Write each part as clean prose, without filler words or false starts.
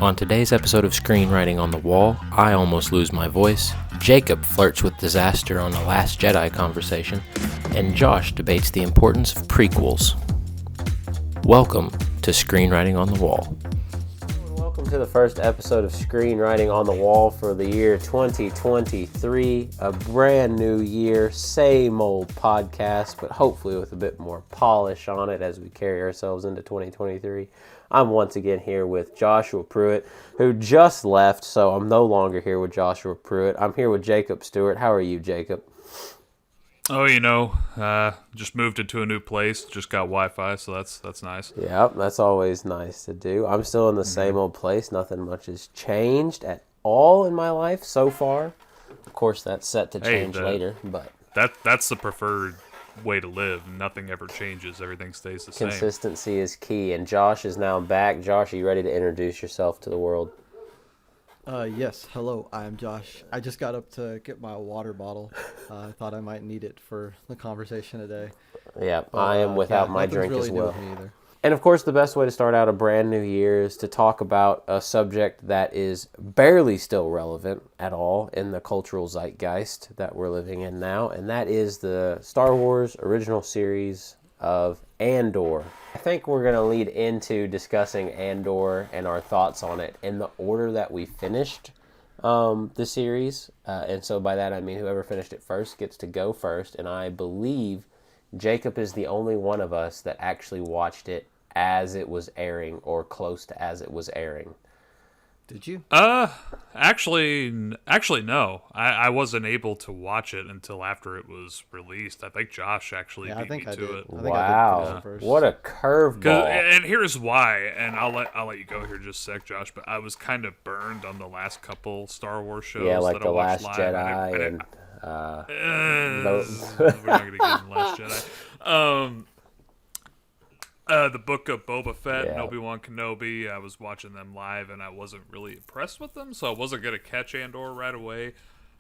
On today's episode of Screenwriting on the Wall, I almost lose my voice, Jacob flirts with disaster on a Last Jedi conversation, and Josh debates the importance of prequels. Welcome to Screenwriting on the Wall. Welcome to the first episode of Screenwriting on the Wall for the year 2023. A brand new year, same old podcast, but hopefully with a bit more polish on it as we carry ourselves into 2023. I'm once again here with Joshua Pruitt, who just left, so I'm no longer here with Joshua Pruitt. I'm here with Jacob Stewart. How are you, Jacob? Oh, just moved into a new place, just got Wi-Fi, so that's nice. Yep, that's always nice to do. I'm still in the same old place. Nothing much has changed at all in my life so far. Of course, that's set to change later, but that's the preferred way to live. Nothing ever changes. Everything stays the same. Consistency is key, and Josh is now back. Josh, are you ready to introduce yourself to the world? Yes. Hello, I'm Josh. I just got up to get my water bottle. I thought I might need it for the conversation today. Yeah, I am without my drink really as well. New with me either. And of course, the best way to start out a brand new year is to talk about a subject that is barely still relevant at all in the cultural zeitgeist that we're living in now, and that is the Star Wars original series of Andor. I think we're going to lead into discussing Andor and our thoughts on it in the order that we finished the series. And so by that I mean whoever finished it first gets to go first, and I believe Jacob is the only one of us that actually watched it as it was airing or close to as it was airing. Did you? Actually, no. I wasn't able to watch it until after it was released. I think Josh actually beat me to it. Wow, what a curveball! And here's why. And I'll let you go here just a sec, Josh. But I was kind of burned on the last couple Star Wars shows. Yeah, like that the I watched Last live. Jedi We're not gonna get in the Last Jedi. The Book of Boba Fett and Obi-Wan Kenobi, I was watching them live, and I wasn't really impressed with them, so I wasn't going to catch Andor right away.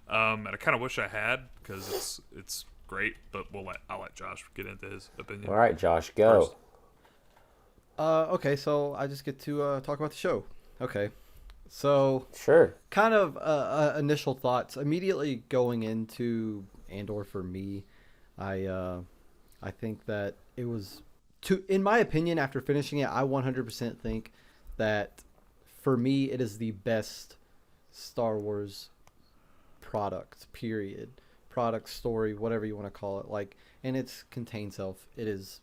And I kind of wish I had, because it's great, but I'll let Josh get into his opinion. All right, Josh, go. First. Okay, so I just get to talk about the show. Okay. So, sure. Kind of initial thoughts. Immediately going into Andor for me, I think that it was... in my opinion, after finishing it, I 100% think that for me, it is the best Star Wars product, period. Product, story, whatever you want to call it. And its contained self, it is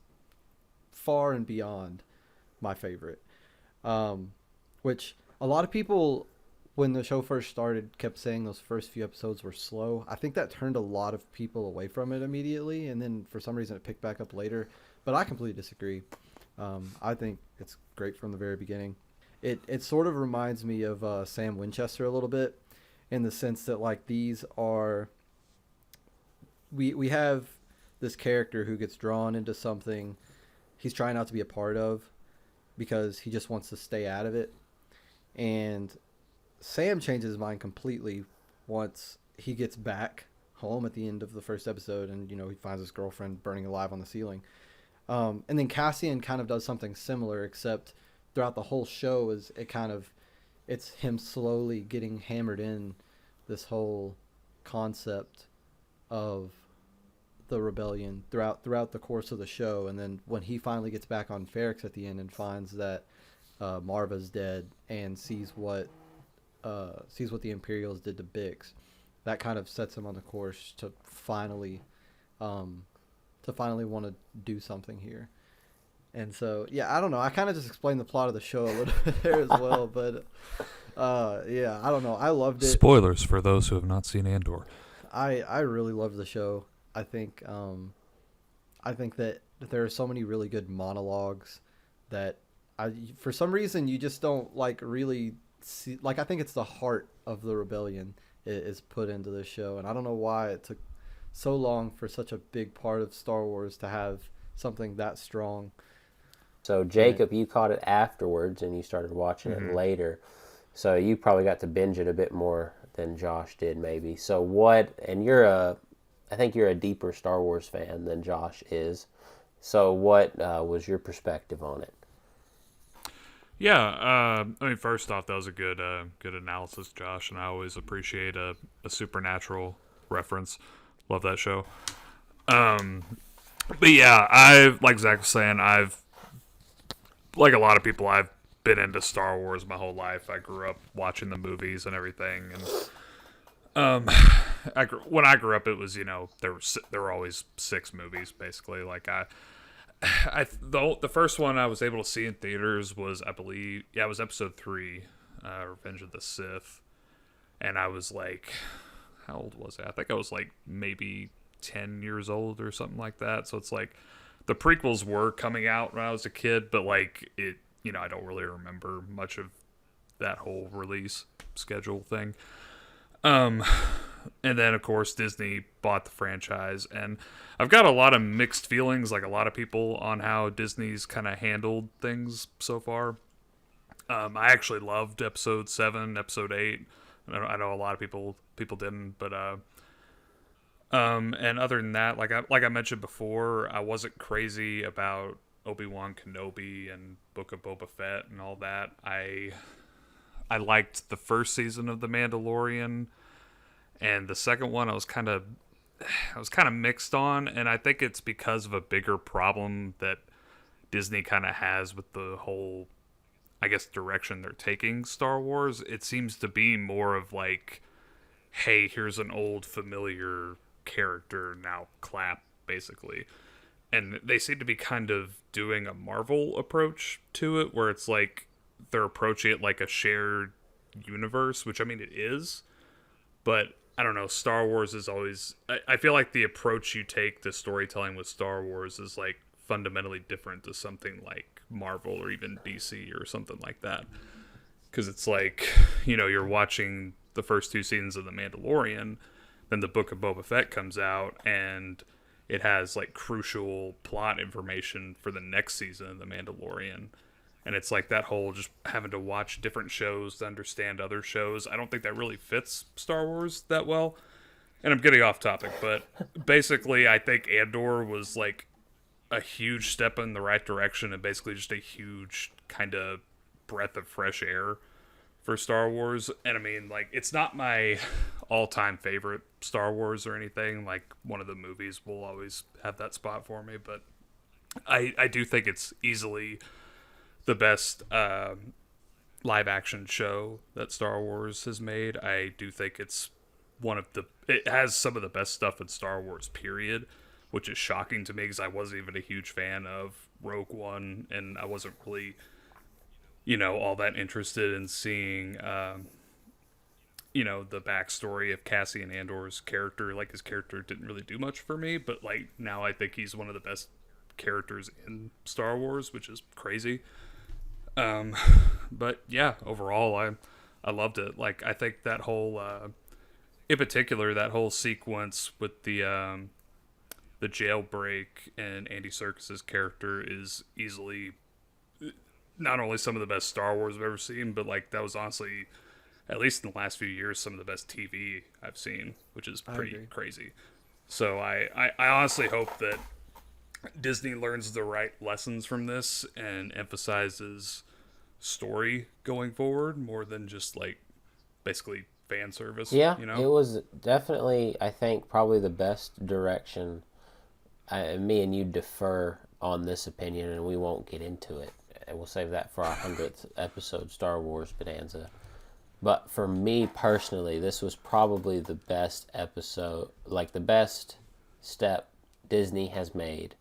far and beyond my favorite. Which a lot of people, when the show first started, kept saying those first few episodes were slow. I think that turned a lot of people away from it immediately, and then for some reason it picked back up later. But I completely disagree. I think it's great from the very beginning. It sort of reminds me of Sam Winchester a little bit, in the sense that these are... We have this character who gets drawn into something he's trying not to be a part of because he just wants to stay out of it. And Sam changes his mind completely once he gets back home at the end of the first episode, and he finds his girlfriend burning alive on the ceiling. And then Cassian kind of does something similar, except throughout the whole show it's him slowly getting hammered in this whole concept of the rebellion throughout the course of the show. And then when he finally gets back on Ferrix at the end and finds that Marva's dead and sees what the Imperials did to Bix, that kind of sets him on the course to finally want to do something here. And so, I don't know. I kind of just explained the plot of the show a little bit there as well, but I don't know. I loved it. Spoilers for those who have not seen Andor. I really loved the show. I think that there are so many really good monologues that for some reason you just don't really see. I think it's the heart of the rebellion is put into the show, and I don't know why it took so long for such a big part of Star Wars to have something that strong. So Jacob, you caught it afterwards and you started watching it later. So you probably got to binge it a bit more than Josh did maybe. So I think you're a deeper Star Wars fan than Josh is. So what was your perspective on it? Yeah, I mean, first off, that was a good analysis, Josh, and I always appreciate a supernatural reference. Love that show. Um, but yeah, like Zach was saying, like a lot of people, I've been into Star Wars my whole life. I grew up watching the movies and everything, and when I grew up, it was there were always 6 movies basically. Like the first one I was able to see in theaters was, I believe, it was Episode 3, Revenge of the Sith, and I was like, how old was I? I think I was like maybe 10 years old or something like that. So it's like the prequels were coming out when I was a kid, but like I don't really remember much of that whole release schedule thing. And then of course Disney bought the franchise, and I've got a lot of mixed feelings, like a lot of people, on how Disney's kind of handled things so far. I actually loved Episode 7, Episode 8. I know a lot of people didn't, but and other than that, like I mentioned before, I wasn't crazy about Obi-Wan Kenobi and Book of Boba Fett and all that. I liked the first season of The Mandalorian, and the second one I was kind of mixed on, and I think it's because of a bigger problem that Disney kind of has with the whole, I guess, direction they're taking Star Wars. It seems to be more of like, hey, here's an old familiar character, now clap, basically. And they seem to be kind of doing a Marvel approach to it, where it's like they're approaching it like a shared universe, which, I mean, it is, but I don't know, Star Wars is always, I feel like the approach you take to storytelling with Star Wars is like fundamentally different to something like Marvel or even DC or something like that. Because it's like, you're watching the first 2 seasons of The Mandalorian, then the Book of Boba Fett comes out, and it has like crucial plot information for the next season of The Mandalorian. And it's like that whole just having to watch different shows to understand other shows. I don't think that really fits Star Wars that well. And I'm getting off topic, but basically I think Andor was like a huge step in the right direction, and basically just a huge kind of breath of fresh air for Star Wars. And I mean, like, it's not my all-time favorite Star Wars or anything. Like, one of the movies will always have that spot for me, but I do think it's easily the best live action show that Star Wars has made. I do think it's it has some of the best stuff in Star Wars, period, which is shocking to me because I wasn't even a huge fan of Rogue One, and I wasn't really, all that interested in seeing, the backstory of Cassian Andor's character. Like, his character didn't really do much for me, but like now I think he's one of the best characters in Star Wars, which is crazy. But yeah, overall, I loved it. Like, I think that whole, in particular, that whole sequence with the jailbreak and Andy Serkis's character is easily not only some of the best Star Wars I've ever seen, but like that was honestly, at least in the last few years, some of the best TV I've seen, which is pretty crazy. So I honestly hope that Disney learns the right lessons from this and emphasizes story going forward more than just like basically fan service. Yeah, it was definitely, I think, probably the best direction. Me and you differ on this opinion, and we won't get into it. And we'll save that for our 100th episode, Star Wars Bonanza. But for me personally, this was probably the best episode, like the best step Disney has made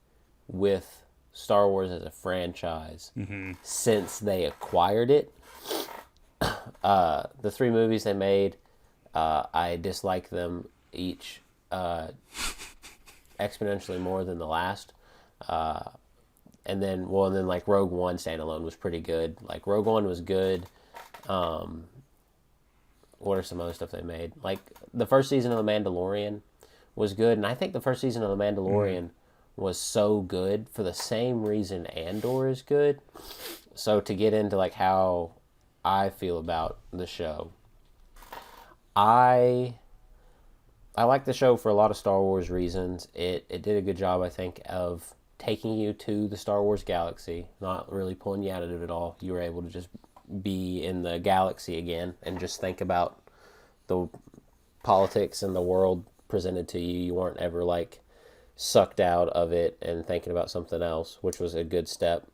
with Star Wars as a franchise since they acquired it. The 3 movies they made, I dislike them each exponentially more than the last. And then like Rogue One standalone was pretty good. Like Rogue One was good. What are some other stuff they made? Like the first season of The Mandalorian was good, and I think the first season of The Mandalorian was so good for the same reason Andor is good. So to get into like how I feel about the show, I like the show for a lot of Star Wars reasons. It did a good job, I think, of taking you to the Star Wars galaxy, not really pulling you out of it at all. You were able to just be in the galaxy again and just think about the politics and the world presented to you. You weren't ever like sucked out of it and thinking about something else, which was a good step.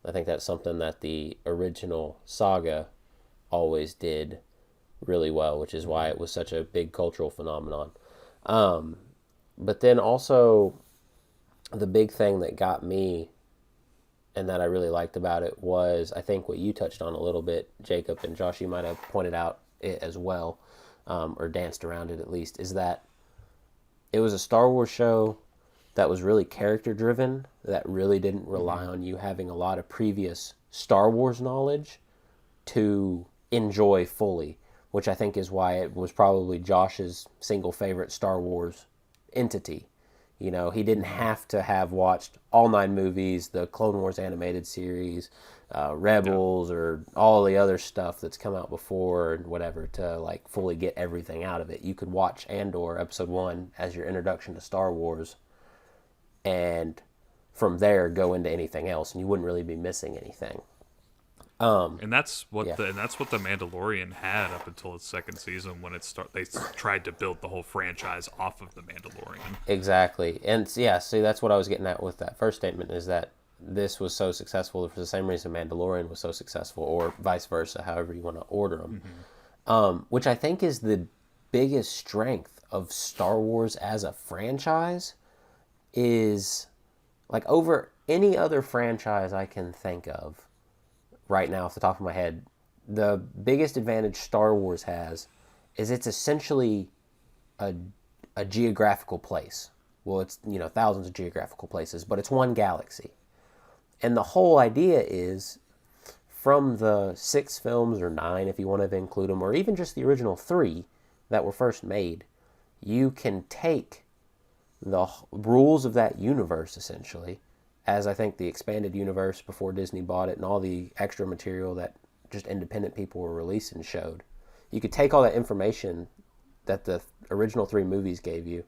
I think that's something that the original saga always did really well, which is why it was such a big cultural phenomenon. But then also the big thing that got me and that I really liked about it was, I think what you touched on a little bit, Jacob, and Josh, you might have pointed out it as well, or danced around it at least, is that it was a Star Wars show that was really character driven, that really didn't rely on you having a lot of previous Star Wars knowledge to enjoy fully, which I think is why it was probably Josh's single favorite Star Wars entity. You know, he didn't have to have watched all 9 movies, the Clone Wars animated series, Rebels, or all the other stuff that's come out before and whatever to like fully get everything out of it. You could watch Andor Episode 1 as your introduction to Star Wars, and from there go into anything else, and you wouldn't really be missing anything. And that's what the Mandalorian had up until its second season, when they tried to build the whole franchise off of the Mandalorian. Exactly. And yeah, see, that's what I was getting at with that first statement, is that this was so successful for the same reason Mandalorian was so successful, or vice versa, however you want to order them. Which I think is the biggest strength of Star Wars as a franchise, is like over any other franchise I can think of right now off the top of my head, the biggest advantage Star Wars has is it's essentially a geographical place. Well, it's, you know, thousands of geographical places, but it's one galaxy. And the whole idea is, from the 6 films, or 9 if you want to include them, or even just the original 3 that were first made, you can take the rules of that universe, essentially, as I think the expanded universe before Disney bought it and all the extra material that just independent people were releasing showed. You could take all that information that the original 3 movies gave you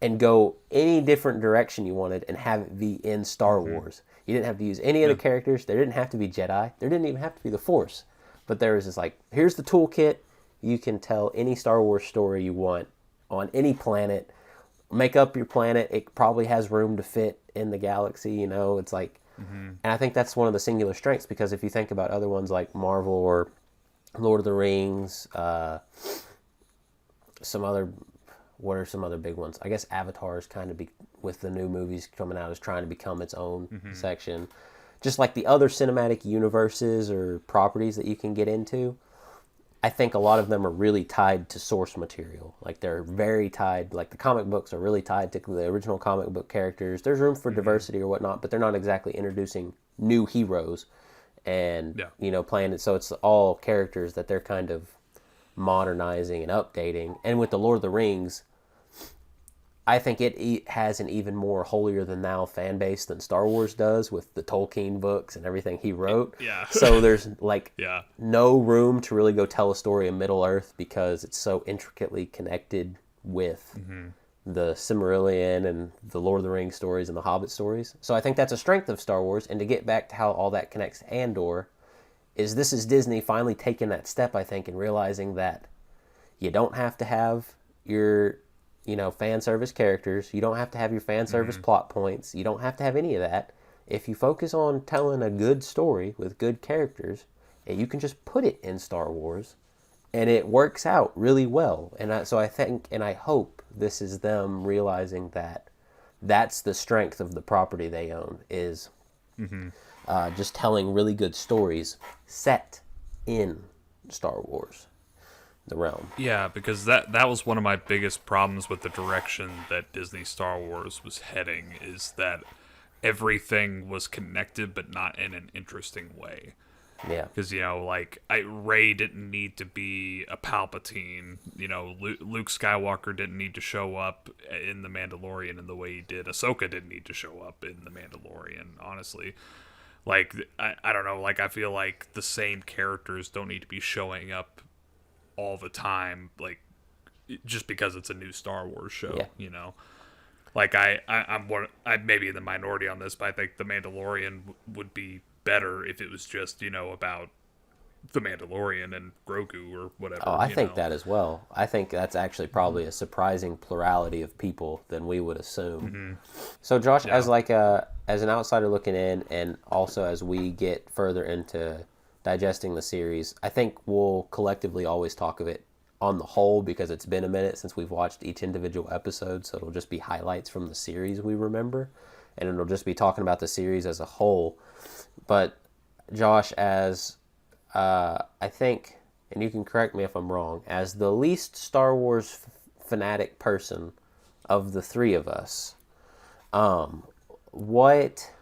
and go any different direction you wanted and have it be in Star Wars. You didn't have to use any other characters. There didn't have to be Jedi. There didn't even have to be the Force. But there was this like, here's the toolkit. You can tell any Star Wars story you want on any planet. Make up your planet. It probably has room to fit in the galaxy, you know. It's like, and I think that's one of the singular strengths, because if you think about other ones like Marvel or Lord of the Rings, what are some other big ones? I guess Avatar is kind of with the new movies coming out, is trying to become its own section. Just like the other cinematic universes or properties that you can get into, I think a lot of them are really tied to source material. Like they're very tied, like the comic books are really tied to the original comic book characters. There's room for diversity or whatnot, but they're not exactly introducing new heroes and, you know, playing it. So it's all characters that they're kind of modernizing and updating. And with the Lord of the Rings, I think it has an even more holier-than-thou fan base than Star Wars does, with the Tolkien books and everything he wrote. Yeah. So there's like no room to really go tell a story in Middle-earth, because it's so intricately connected with the Silmarillion and the Lord of the Rings stories and the Hobbit stories. So I think that's a strength of Star Wars. And to get back to how all that connects to Andor, this is Disney finally taking that step, I think, and realizing that you don't have to have your, you know, fan service characters. You don't have to have your fan service plot points. You don't have to have any of that. If you focus on telling a good story with good characters, you can just put it in Star Wars, and it works out really well. And so I think, and I hope this is them realizing that that's the strength of the property they own, is just telling really good stories set in Star Wars, the realm. Yeah, because that was one of my biggest problems with the direction that Disney Star Wars was heading, is that everything was connected, but not in an interesting way. Yeah. Because, you know, like, Rey didn't need to be a Palpatine. You know, Luke Skywalker didn't need to show up in The Mandalorian in the way he did. Ahsoka didn't need to show up in The Mandalorian, honestly. Like, I don't know, like, I feel like the same characters don't need to be showing up all the time, like, just because it's a new Star Wars show, you know? Like I maybe in the minority on this, but I think the Mandalorian would be better if it was just about the Mandalorian and Grogu or whatever. Oh, I think that as well. I think that's actually probably a surprising plurality of people than we would assume. So, Josh, as as an outsider looking in, and also as we get further into digesting the series, I think we'll collectively always talk of it on the whole because it's been a minute since we've watched each individual episode, so it'll just be highlights from the series we remember, and it'll just be talking about the series as a whole. But, Josh, as I think, and you can correct me if I'm wrong, as the least Star Wars fanatic person of the three of us, what,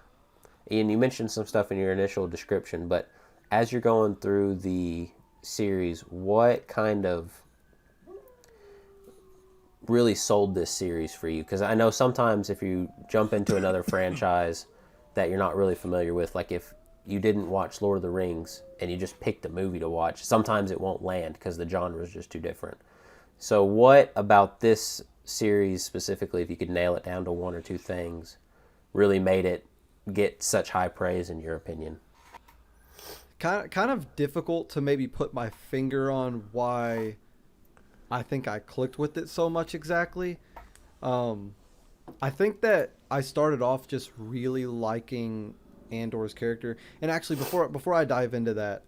and you mentioned some stuff in your initial description, but as you're going through the series, what kind of really sold this series for you? Because I know sometimes if you jump into another franchise that you're not really familiar with, like if you didn't watch Lord of the Rings and you just picked a movie to watch, sometimes it won't land because the genre is just too different. So what about this series specifically, if you could nail it down to one or two things, really made it get such high praise in your opinion? Kind of difficult to maybe put my finger on why I think I clicked with it so much exactly. I think that I started off just really liking Andor's character, and actually before I dive into that,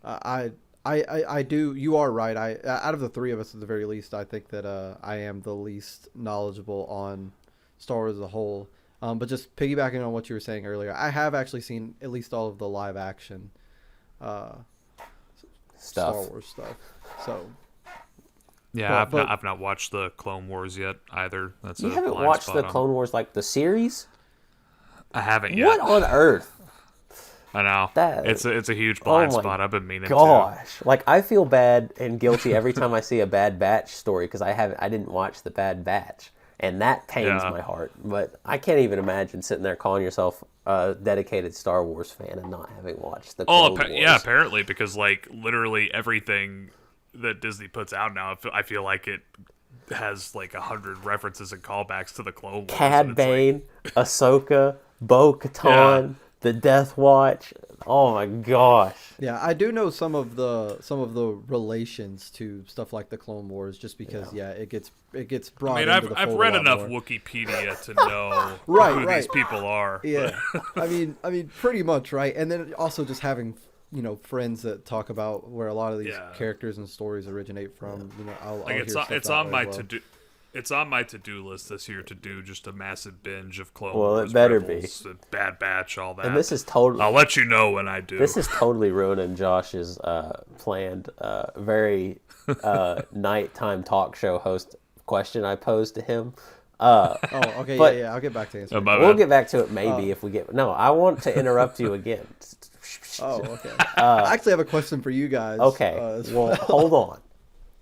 I do. You are right. Out of the three of us, at the very least, I think that I am the least knowledgeable on Star Wars as a whole. But just piggybacking on what you were saying earlier, I have actually seen at least all of the live action Star Wars stuff. So yeah, I've not watched the Clone Wars yet either. That's you haven't watched the Clone Wars, like the series? I haven't yet. What on earth? I know. It's a huge blind spot. I've been meaning to. Gosh, like I feel bad and guilty every time I see a Bad Batch story because I didn't watch the Bad Batch, and that pains my heart. But I can't even imagine sitting there calling yourself a dedicated Star Wars fan and not having watched the Clone Wars. Yeah, apparently, because like literally everything that Disney puts out now, I feel like it has like 100 references and callbacks to the Clone Wars. Cad Bane, Ahsoka, Bo-Katan, the Death Watch. Oh my gosh. Yeah, I do know some of the relations to stuff like the Clone Wars, just because it gets brought. I mean, into the I've fold read a lot enough more. Wikipedia to know who these people are. Yeah, I mean, pretty much, right? And then also just having friends that talk about where a lot of these characters and stories originate from. I'll hear stuff it's that on way my as well. to-do. It's on my to-do list this year to do just a massive binge of Clone Well, Wars, it better Rebels, the Bad Batch, all that. And this is totally. I'll let you know when I do. This is totally ruining Josh's planned, very nighttime talk show host question I posed to him. Okay, but yeah, I'll get back to answering. We'll get back to it maybe if we get. No, I want to interrupt you again. Okay. I actually have a question for you guys. Okay. Well, hold on.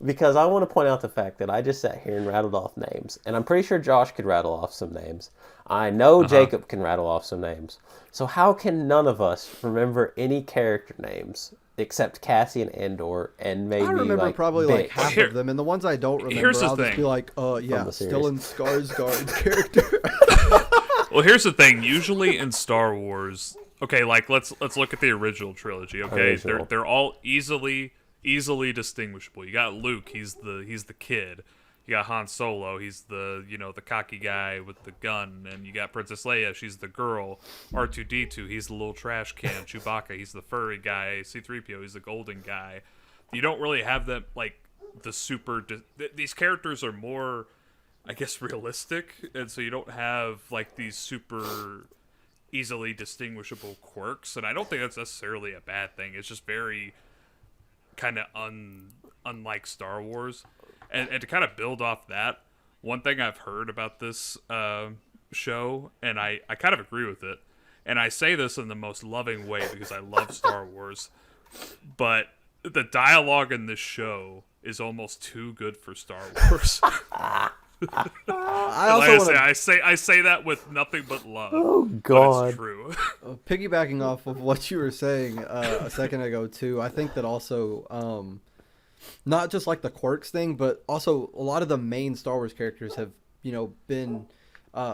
Because I want to point out the fact that I just sat here and rattled off names. And I'm pretty sure Josh could rattle off some names. I know Jacob can rattle off some names. So how can none of us remember any character names except Cassian Andor and maybe I remember like probably Bix? like half of them. And the ones I don't remember, Here's the I'll just thing. be like, yeah, Stellan Skarsgård's character. Well, here's the thing. Usually in Star Wars, okay, like let's look at the original trilogy. Okay, they're all easily distinguishable. You got Luke, he's the kid. You got Han Solo, he's the the cocky guy with the gun, and you got Princess Leia, she's the girl. R2D2, he's the little trash can. Chewbacca, he's the furry guy. C3PO, he's the golden guy. You don't really have them like the super. These characters are more, I guess, realistic, and so you don't have like these super easily distinguishable quirks. And I don't think that's necessarily a bad thing. It's just very kind of unlike Star Wars. And to kind of build off that, one thing I've heard about this show, and I kind of agree with it, and I say this in the most loving way because I love Star Wars, but the dialogue in this show is almost too good for Star Wars. I say that with nothing but love. Oh God, but it's true. Piggybacking off of what you were saying a second ago too, I think that also not just like the quirks thing, but also a lot of the main Star Wars characters have been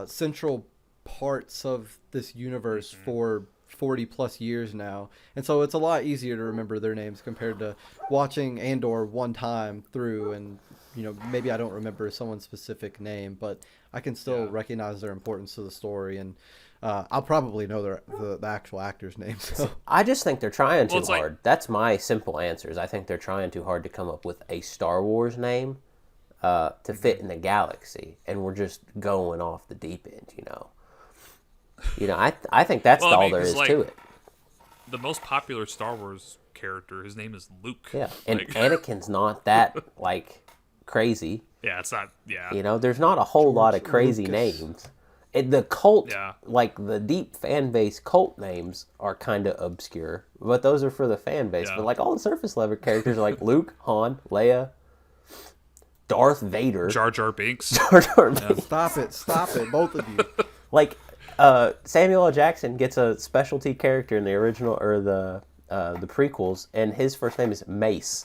central parts of this universe for 40 plus years now, and so it's a lot easier to remember their names compared to watching Andor one time through, and maybe I don't remember someone's specific name, but I can still recognize their importance to the story, and I'll probably know the actual actor's name. So. I just think they're trying too it's hard. That's my simple answers. I think they're trying too hard to come up with a Star Wars name to fit in the galaxy, and we're just going off the deep end, I think that's all there is to it. The most popular Star Wars character, his name is Luke. Yeah, and Anakin's not that, crazy. Yeah, it's not, yeah. There's not a whole lot of crazy Lucas. names. The cult, the deep fan base cult names are kind of obscure, but those are for the fan base. Yeah. But all the surface level characters are like Luke, Han, Leia, Darth Vader, Jar Jar Binks. Jar Jar Binks. Stop it, both of you. Samuel L. Jackson gets a specialty character in the original or the prequels, and his first name is Mace.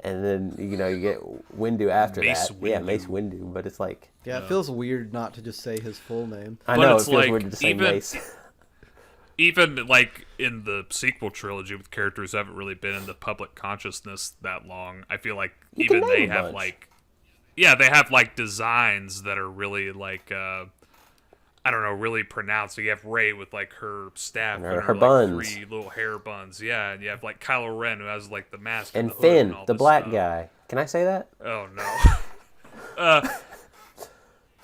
And then, you get Windu after Mace that. Windu. Yeah, Mace Windu, but it's like... Yeah, it feels weird not to just say his full name. I know, it it's feels weird to say Mace. Even, in the sequel trilogy with characters who haven't really been in the public consciousness that long, I feel like even they have, they have, designs that are really, I don't know, really pronounced. So you have Rey with her staff and and her buns. 3 little hair buns. Yeah, and you have Kylo Ren who has the mask and the hood Finn, and all the this black stuff. guy. Can I say that? Oh no.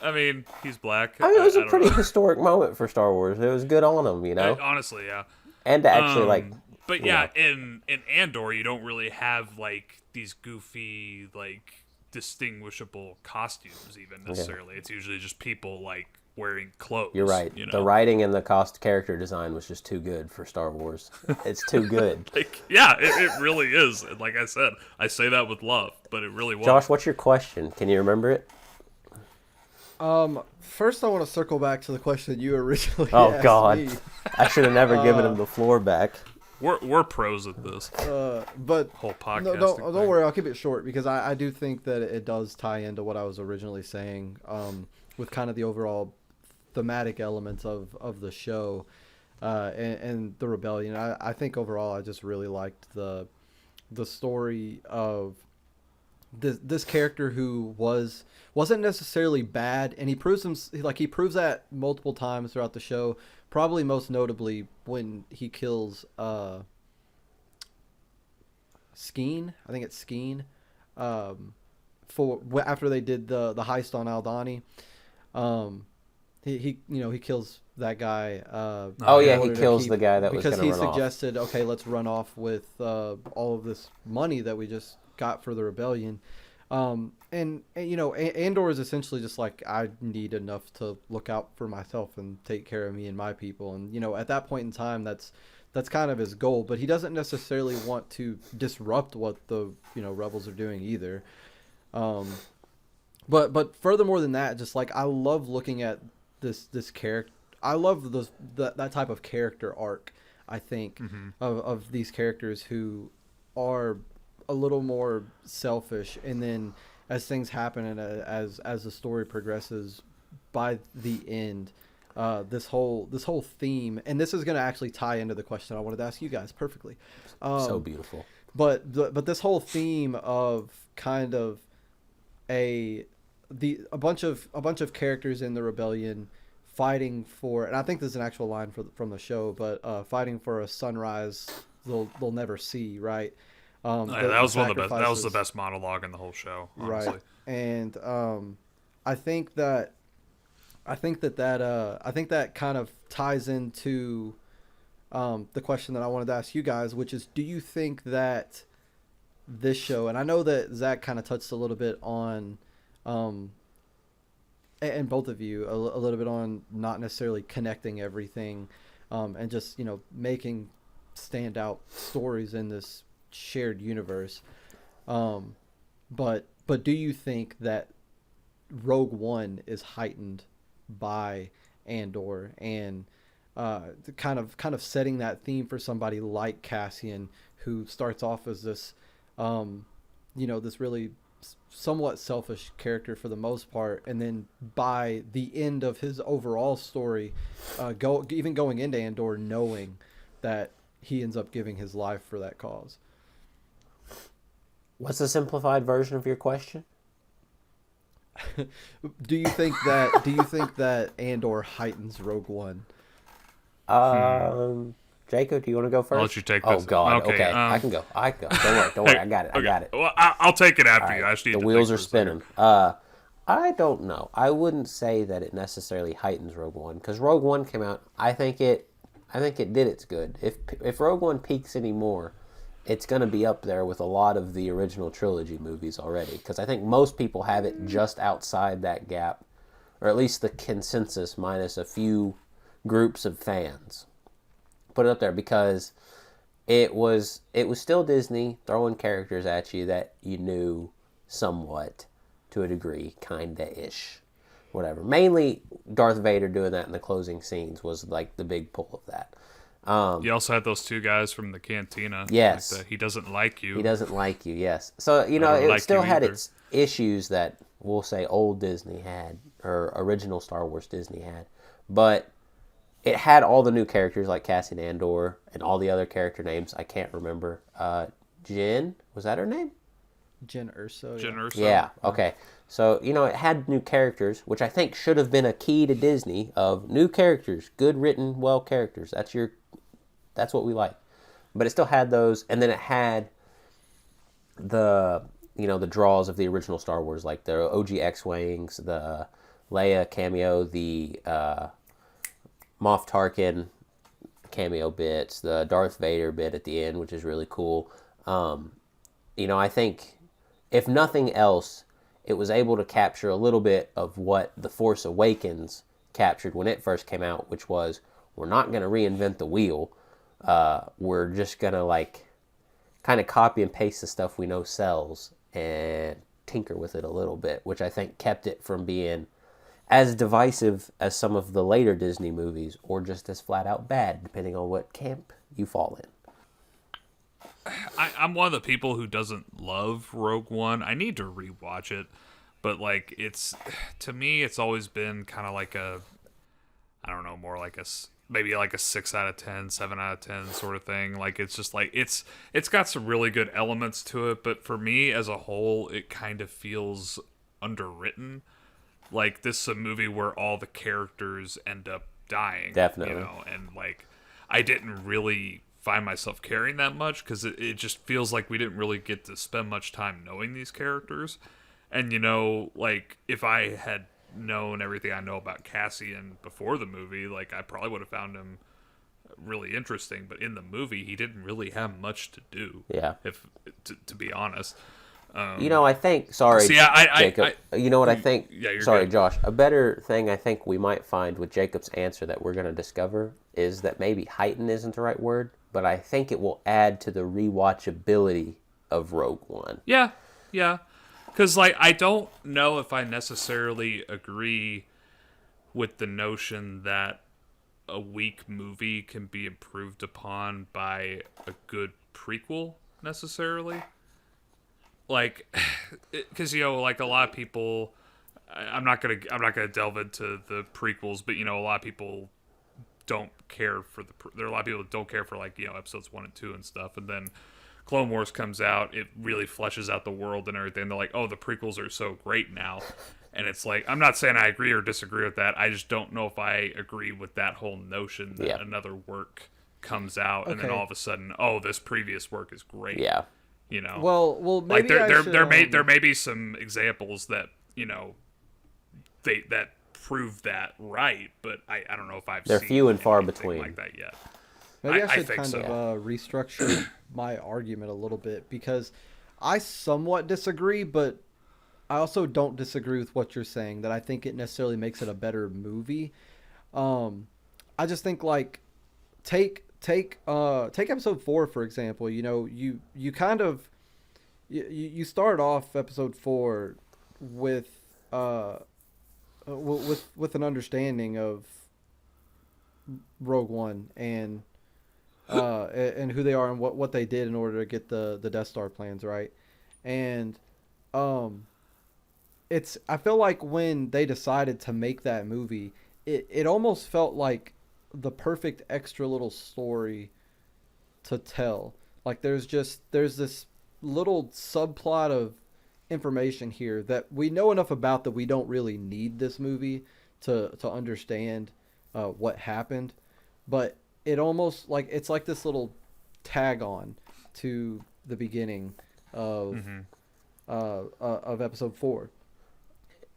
I mean, he's black. I mean, it was a don't pretty know. historic moment for Star Wars. It was good on them, Honestly, yeah. And to actually But yeah, in Andor, you don't really have these goofy distinguishable costumes even necessarily. It's usually just people wearing clothes. You're right. The writing and the character design was just too good for Star Wars. It's too good. It really is. And like I said, I say that with love, but it really was. Josh, what's your question? Can you remember it? First I want to circle back to the question you originally Oh asked God, me. I should have never given him the floor back. We're pros at this. But Whole podcast. no, don't worry, I'll keep it short because I do think that it does tie into what I was originally saying, with kind of the overall thematic elements of the show, and the rebellion. I think overall I just really liked the story of this character who wasn't necessarily bad, and he proves that multiple times throughout the show. Probably most notably when he kills Skeen. I think it's Skeen. After they did the heist on Aldhani, he kills that guy. He kills the guy that was going to run off. Because he suggested, okay, let's run off with all of this money that we just got for the rebellion. And Andor is essentially just I need enough to look out for myself and take care of me and my people. And, at that point in time, that's kind of his goal, but he doesn't necessarily want to disrupt what the, rebels are doing either. But furthermore than that, just I love looking at this character. I love that type of character arc, I think, of these characters who are a little more selfish, and then as things happen and as the story progresses, by the end, this whole theme, and this is going to actually tie into the question I wanted to ask you guys perfectly. So beautiful. But this whole theme of kind of a bunch of characters in the rebellion fighting for, and I think this is an actual line from the show, but fighting for a sunrise they'll never see, right? That was one of the best. That was the best monologue in the whole show, honestly. Right. And I think that kind of ties into the question that I wanted to ask you guys, which is, do you think that this show, and I know that Zach kind of touched a little bit on, and both of you a little bit on not necessarily connecting everything, and just making standout stories in this shared universe, but do you think that Rogue One is heightened by Andor and kind of setting that theme for somebody like Cassian, who starts off as this this really somewhat selfish character for the most part, and then by the end of his overall story, even going into Andor, knowing that he ends up giving his life for that cause. What's the simplified version of your question? Do you think that Andor heightens Rogue One? Jacob, do you want to go first? I'll let you take Oh this. God, okay. I can go. Don't worry. I got it. Well, I'll take it after you. I just need The to wheels think are for a second. spinning. I don't know. I wouldn't say that it necessarily heightens Rogue One, because Rogue One came out. I think it did its good. If Rogue One peaks anymore, it's going to be up there with a lot of the original trilogy movies already, because I think most people have it just outside that gap, or at least the consensus minus a few groups of fans. Put it up there because it was still Disney throwing characters at you that you knew somewhat to a degree, kinda-ish, whatever. Mainly Darth Vader doing that in the closing scenes was like the big pull of that. You also had those two guys from the cantina. Yes. Like he doesn't like you. He doesn't like you, yes. So, I don't it like still you had either. its issues that we'll say old Disney had, or original Star Wars Disney had. But it had all the new characters like Cassian Andor and all the other character names. I can't remember. Jyn, was that her name? Jyn Erso. Jyn Erso. Yeah, okay. So, it had new characters, which I think should have been a key to Disney of new characters, good written, well characters. That's what we like. But it still had those, and then it had the draws of the original Star Wars, like the OG X-Wings, the Leia cameo, the Moff Tarkin cameo bits, the Darth Vader bit at the end, which is really cool. I think if nothing else, it was able to capture a little bit of what The Force Awakens captured when it first came out, which was, we're not going to reinvent the wheel. We're just going to kind of copy and paste the stuff we know sells and tinker with it a little bit, which I think kept it from being as divisive as some of the later Disney movies, or just as flat out bad, depending on what camp you fall in. I'm one of the people who doesn't love Rogue One. I need to rewatch it, but to me, it's always been kind of like more like maybe like a 6 out of 10, 7 out of 10 sort of thing. Like, it's just like, it's got some really good elements to it, but for me as a whole, it kind of feels underwritten. Like, this is a movie where all the characters end up dying. Definitely. And I didn't really find myself caring that much, because it just feels like we didn't really get to spend much time knowing these characters. And, if I had known everything I know about Cassian before the movie, I probably would have found him really interesting. But in the movie, he didn't really have much to do. Yeah. To be honest. I think, sorry, Jacob, you know what I think? Yeah, you're sorry, good. Josh. A better thing I think we might find with Jacob's answer that we're going to discover is that maybe heighten isn't the right word, but I think it will add to the rewatchability of Rogue One. Yeah. Because, I don't know if I necessarily agree with the notion that a weak movie can be improved upon by a good prequel, necessarily. Because, a lot of people, I'm not gonna delve into the prequels, but, a lot of people don't care for there are a lot of people that don't care for, episodes 1 and 2 and stuff, and then Clone Wars comes out, it really fleshes out the world and everything. They're like, oh, the prequels are so great now. And it's like, I'm not saying I agree or disagree with that. I just don't know if I agree with that whole notion that another work comes out and then all of a sudden, oh, this previous work is great. Yeah. Well, maybe there may be some examples that, that prove that right, but I don't know if They're seen few and far anything between like that yet. Maybe I should think kind so. of restructure my argument a little bit, because I somewhat disagree, but I also don't disagree with what you're saying, that I think it necessarily makes it a better movie. I just think, take episode 4, for example. You kind of you start off episode 4 with an understanding of Rogue One and who they are and what they did in order to get the Death Star plans, right? And it's I feel like when they decided to make that movie, it almost felt like the perfect extra little story to tell. Like there's this little subplot of information here that we know enough about that we don't really need this movie to understand what happened, but it almost like it's like this little tag on to the beginning of of episode 4.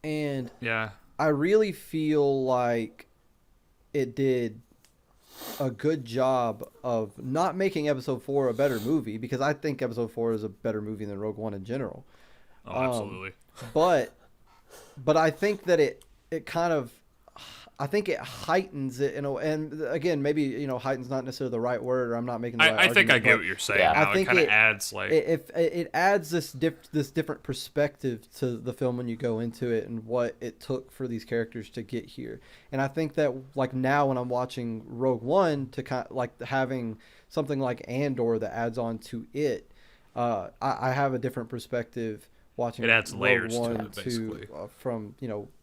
And Yeah. I really feel like it did a good job of not making episode 4 a better movie, because I think episode 4 is a better movie than Rogue One in general. Oh, absolutely. But I think that it kind of, I think it heightens it, and again, maybe, heightens not necessarily the right word, or I'm not making the right I think argument, I get what you're saying. Yeah. Now. I think it kind of it adds like it adds this different perspective to the film when you go into it, and what it took for these characters to get here. And I think that like now when I'm watching Rogue One, to kind of like having something like Andor that adds on to it, I have a different perspective watching It adds Rogue layers to One it, basically. from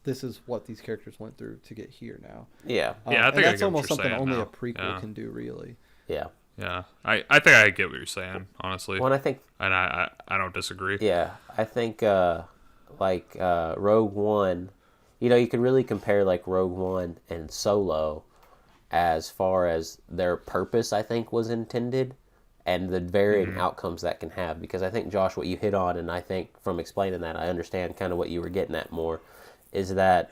this is what these characters went through to get here now. Yeah. Yeah, I think and I that's get what almost you're something saying only now. a prequel can do, really. Yeah. Yeah, I think I get what you're saying, honestly. Well, and I think, And I don't disagree. yeah, I think Rogue One, you could really compare like Rogue One and Solo as far as their purpose, I think, was intended, and the varying outcomes that can have. Because I think, Josh, what you hit on, and I think from explaining that, I understand kind of what you were getting at more, is that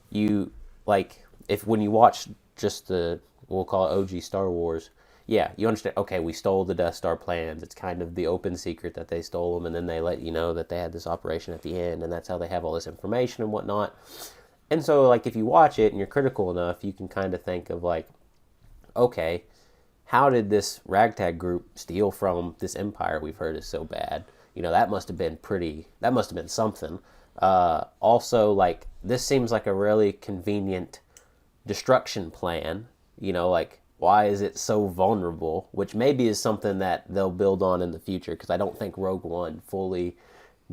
you, like, when you watch just we'll call it OG Star Wars, yeah, you understand, okay, we stole the Death Star plans. It's kind of the open secret that they stole them, and then they let you know that they had this operation at the end, and that's how they have all this information and whatnot. And so, like, if you watch it and you're critical enough, you can kind of think of, like, okay, how did this ragtag group steal from this empire we've heard is so bad? That must have been something. Also, like, this seems like a really convenient destruction plan. Like, why is it so vulnerable? Which maybe is something that they'll build on in the future, because I don't think Rogue One fully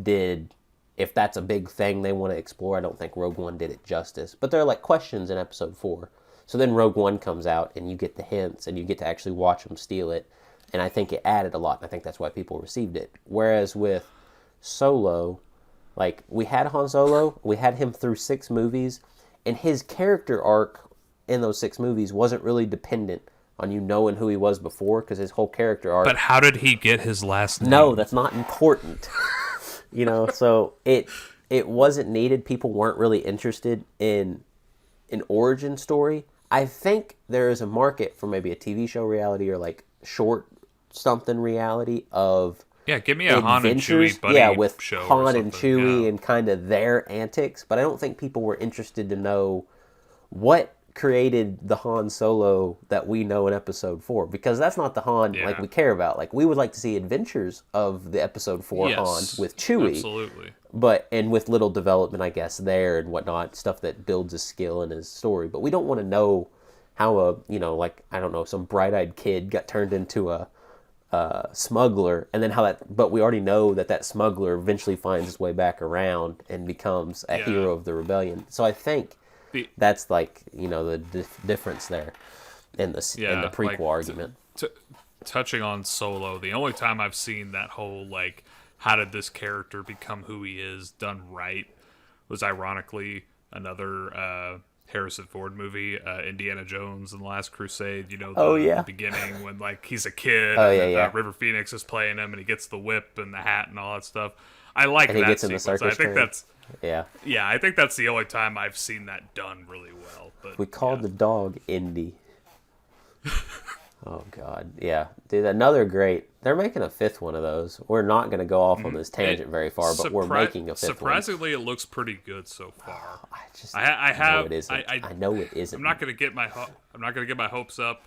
did. If that's a big thing they want to explore, I don't think Rogue One did it justice. But there are, like, questions in episode 4. So then Rogue One comes out, and you get the hints, and you get to actually watch them steal it. And I think it added a lot, and I think that's why people received it. Whereas with Solo, like, we had Han Solo, we had him through 6 movies, and his character arc in those 6 movies wasn't really dependent on you knowing who he was before, because his whole character arc... But how did he get his last name? No, that's not important. So it wasn't needed. People weren't really interested in an origin story. I think there is a market for maybe a TV show reality, or like short something reality of give me a Han and Chewie buddy with show Han and Chewie yeah. and kind of their antics. But I don't think people were interested to know what created the Han Solo that we know in episode 4, because that's not the Han like we care about. Like, we would like to see adventures of the episode 4 Han with Chewie. Absolutely. And with little development, I guess, there and whatnot, stuff that builds his skill and his story. But we don't want to know how some bright-eyed kid got turned into a smuggler, and then but we already know that smuggler eventually finds his way back around and becomes a hero of the rebellion. So I think that's like, the difference there in the prequel argument. Touching on Solo, the only time I've seen that whole, like, how did this character become who he is done right was ironically another Harrison Ford movie, Indiana Jones and the Last Crusade. The beginning when, like, he's a kid and River Phoenix is playing him and he gets the whip and the hat and all that stuff. I like and he that gets in the sequence. circus I think train. yeah, I think that's the only time I've seen that done really well. But we called the dog Indy. Oh God, yeah, dude, another great. They're making a 5th one of those. We're not going to go off on this tangent very far, but we're making a 5th one. Surprisingly, it looks pretty good so far. I know it isn't. I know it isn't. I'm not going to get my hopes up,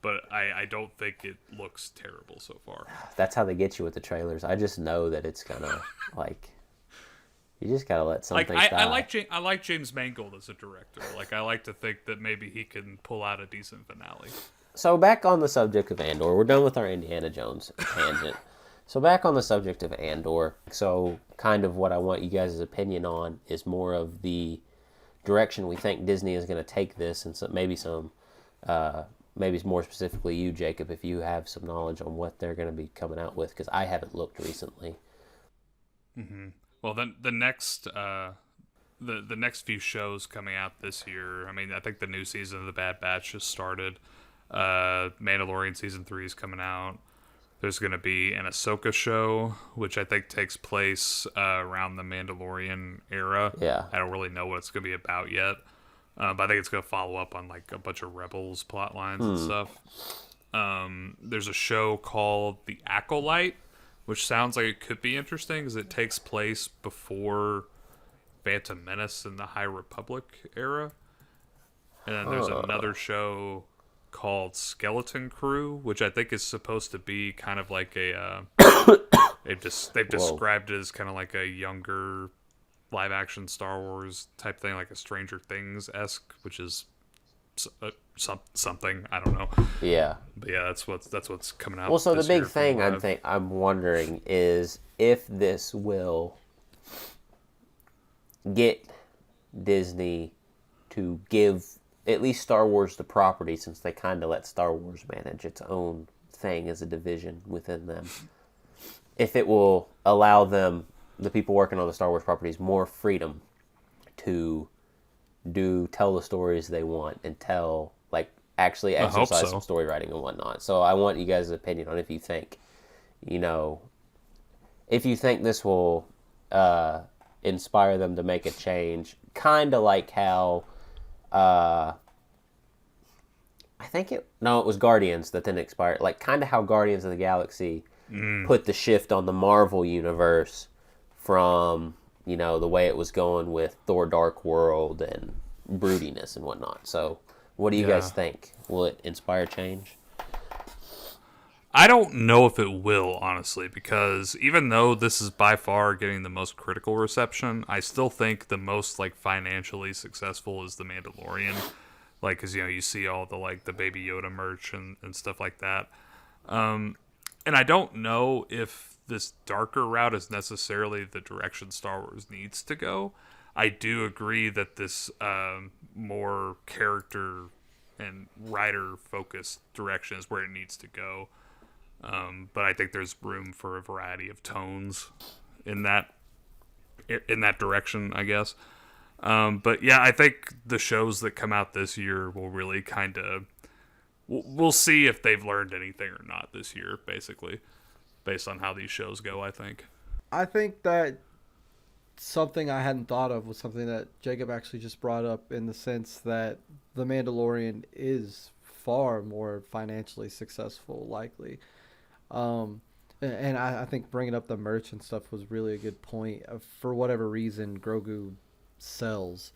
but I don't think it looks terrible so far. That's how they get you with the trailers. I just know that it's gonna like. You just gotta let some things die. I like James Mangold as a director. Like, I like to think that maybe he can pull out a decent finale. So back on the subject of Andor, we're done with our Indiana Jones tangent. So back on the subject of Andor. So kind of what I want you guys' opinion on is more of the direction we think Disney is going to take this, and so maybe maybe more specifically you, Jacob, if you have some knowledge on what they're going to be coming out with, because I haven't looked recently. Mm-hmm. Well, then the next the next few shows coming out this year. I mean, I think the new season of The Bad Batch just started. Mandalorian season 3 is coming out. There's going to be an Ahsoka show, which I think takes place around the Mandalorian era. Yeah. I don't really know what it's going to be about yet. But I think it's going to follow up on like a bunch of Rebels plot lines and stuff. There's a show called The Acolyte, which sounds like it could be interesting because it takes place before Phantom Menace in the High Republic era. And then there's another show called Skeleton Crew, which I think is supposed to be kind of like a they've described it as kind of like a younger live action Star Wars type thing, like a Stranger Things-esque, which is something, I don't know. Yeah. But yeah, that's what's coming out. Well, so the this big year thing I'm wondering is if this will get Disney to give at least Star Wars the property, since they kind of let Star Wars manage its own thing as a division within them. If it will allow them, the people working on the Star Wars properties, more freedom to tell the stories they want and actually exercise some story writing and whatnot. So I want you guys' opinion on if you think this will inspire them to make a change, kind of like how it was Guardians that then expired, like kind of how Guardians of the Galaxy put the shift on the Marvel universe from the way it was going with Thor Dark World and broodiness and whatnot. So what do you guys think? Will it inspire change? I don't know if it will, honestly, because even though this is by far getting the most critical reception, I still think the most financially successful is The Mandalorian. Because you see all the Baby Yoda merch and stuff like that. And I don't know if this darker route is necessarily the direction Star Wars needs to go. I do agree that this more character and writer-focused direction is where it needs to go. But I think there's room for a variety of tones in that direction, I guess. But yeah, I think the shows that come out this year will really kind of... We'll see if they've learned anything or not this year, basically, based on how these shows go, I think. I think that something I hadn't thought of was something that Jacob actually just brought up, in the sense that The Mandalorian is far more financially successful, likely. And I think bringing up the merch and stuff was really a good point. For whatever reason, Grogu sells.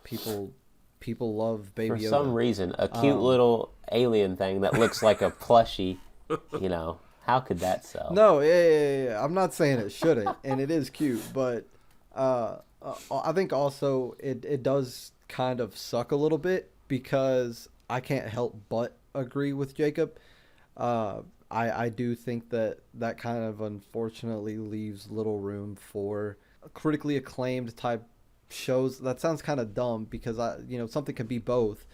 People love Baby Yoda. For some reason, a cute little alien thing that looks like a plushie, how could that sell? No, yeah. I'm not saying it shouldn't, and it is cute, but I think also it does kind of suck a little bit, because I can't help but agree with Jacob. I do think that kind of unfortunately leaves little room for critically acclaimed type shows. That sounds kind of dumb, because something can be both.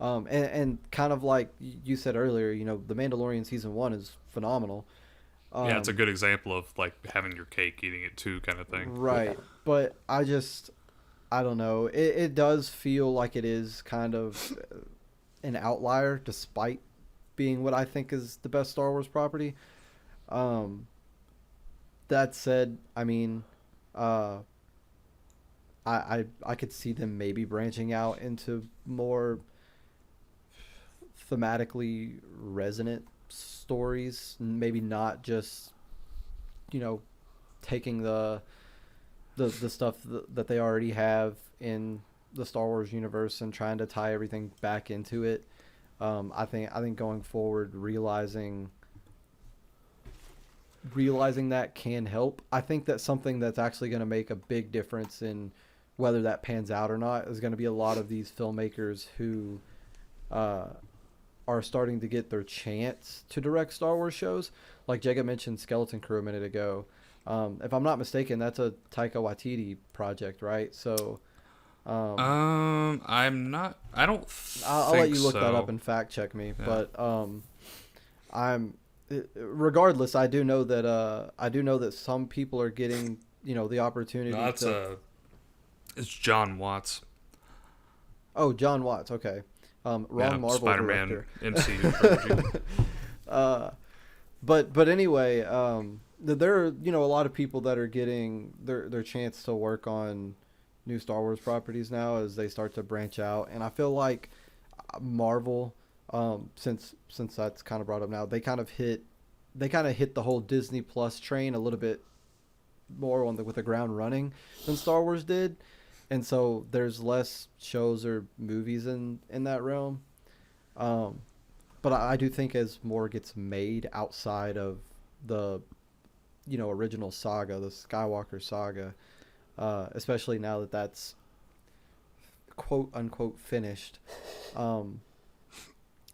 And kind of like you said earlier, The Mandalorian season 1 is phenomenal. Yeah, it's a good example of having your cake, eating it too, kind of thing. Right. Yeah. But I don't know. It does feel like it is kind of an outlier, despite being what I think is the best Star Wars property. That said, I mean, I could see them maybe branching out into more thematically resonant stories, maybe not just taking the stuff that they already have in the Star Wars universe and trying to tie everything back into it. I think going forward, realizing that can help. I think that something that's actually going to make a big difference in whether that pans out or not is going to be a lot of these filmmakers who are starting to get their chance to direct Star Wars shows. Like Jacob mentioned Skeleton Crew a minute ago. If I'm not mistaken, that's a Taika Waititi project, right? So I'm not. I don't I'll let think you look that up so. and fact check me. Yeah. But I'm regardless. I do know that some people are getting the opportunity. No, it's John Watts. Oh, John Watts. Okay, wrong Marvel Spider-Man director. MCU trilogy. But anyway, there are a lot of people that are getting their chance to work on new Star Wars properties now as they start to branch out, and I feel like Marvel, since that's kind of brought up now, they kind of hit the whole Disney Plus train a little bit more with the ground running than Star Wars did, and so there's less shows or movies in that realm. But I do think as more gets made outside of the original saga, the Skywalker saga, especially now that that's quote unquote finished,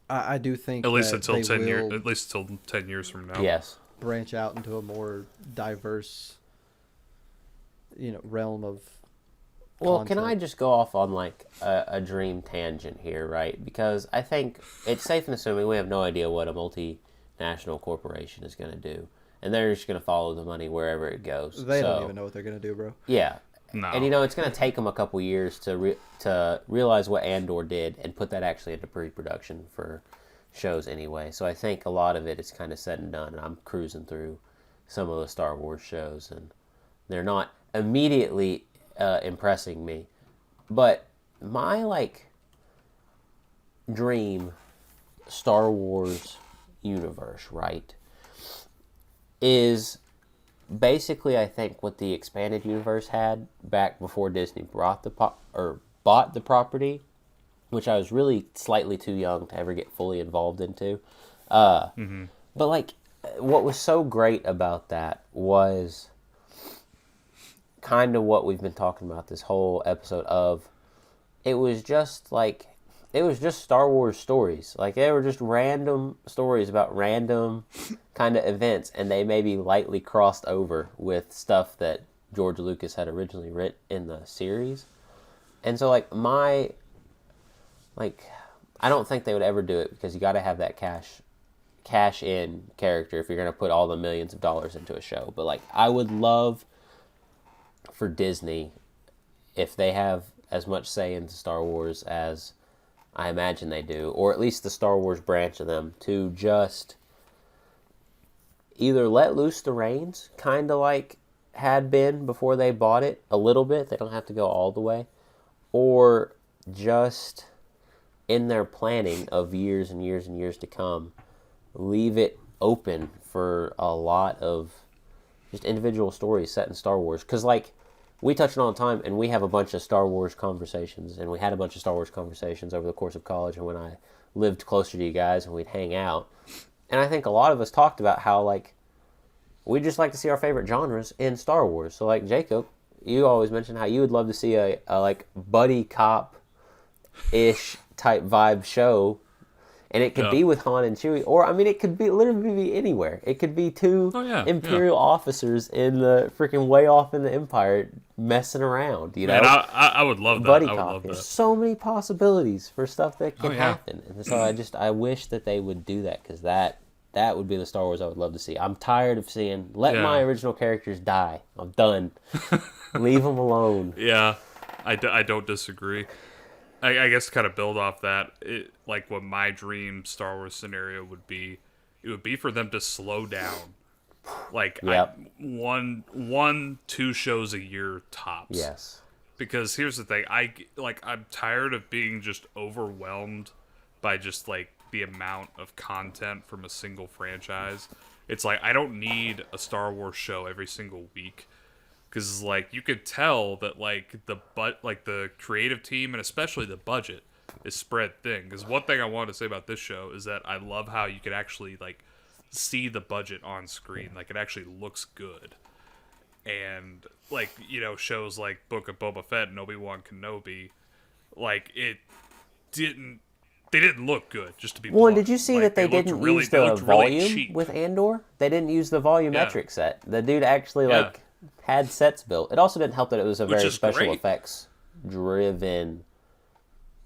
I do think At least that until they 10 years. will At least until 10 years from now. Yes. branch out into a more diverse realm of Well, can content. I just go off on like a dream tangent here, right? Because I think it's safe in assuming we have no idea what a multinational corporation is going to do, and they're just going to follow the money wherever it goes. They don't even know what they're gonna do, bro. Yeah, No. and it's going to take them a couple years to realize what Andor did and put that actually into pre-production for shows anyway. So I think a lot of it is kind of said and done. And I'm cruising through some of the Star Wars shows, and they're not immediately impressing me. But my dream Star Wars universe, right, is basically I think what the expanded universe had back before Disney bought the property, which I was really slightly too young to ever get fully involved into. But what was so great about that was kind of what we've been talking about this whole episode of. It was just Star Wars stories. Like they were just random stories about random kind of events, and they maybe lightly crossed over with stuff that George Lucas had originally written in the series. And so I don't think they would ever do it because you got to have that cash in character if you're going to put all the millions of dollars into a show. But I would love for Disney, if they have as much say into Star Wars as I imagine they do, or at least the Star Wars branch of them, to just either let loose the reins, kind of like had been before they bought it a little bit. They don't have to go all the way. Or just in their planning of years and years and years to come, leave it open for a lot of just individual stories set in Star Wars. Because we touch on all the time, and we have a bunch of Star Wars conversations, and we had a bunch of Star Wars conversations over the course of college and when I lived closer to you guys and we'd hang out. And I think a lot of us talked about how we just like to see our favorite genres in Star Wars. So Jacob, you always mentioned how you would love to see a buddy cop-ish type vibe show. And it could be with Han and Chewie, or it could be literally be anywhere. It could be two Imperial officers in the freaking way off in the Empire messing around. Man, I would love that. Buddy I would cop. love There's that. so many possibilities for stuff that can yeah. happen, and so I wish that they would do that, because that would be the Star Wars I would love to see. I'm tired of seeing my original characters die. I'm done. Leave them alone. Yeah, I don't disagree. I guess to kind of build off that, what my dream Star Wars scenario would be, it would be for them to slow down. Two shows a year tops. Yes. Because here's the thing, I'm tired of being just overwhelmed by just the amount of content from a single franchise. It's I don't need a Star Wars show every single week. Because you could tell that the creative team and especially the budget is spread thin. Because one thing I wanted to say about this show is that I love how you could actually see the budget on screen. It actually looks good. And shows like Book of Boba Fett and Obi-Wan Kenobi, it didn't they didn't look good. Just to be Well, blunt. did you see Like, that they didn't use the volume cheap. with Andor? They didn't use the volumetric set. The dude actually like had sets built. It also didn't help that it was a very special effects driven.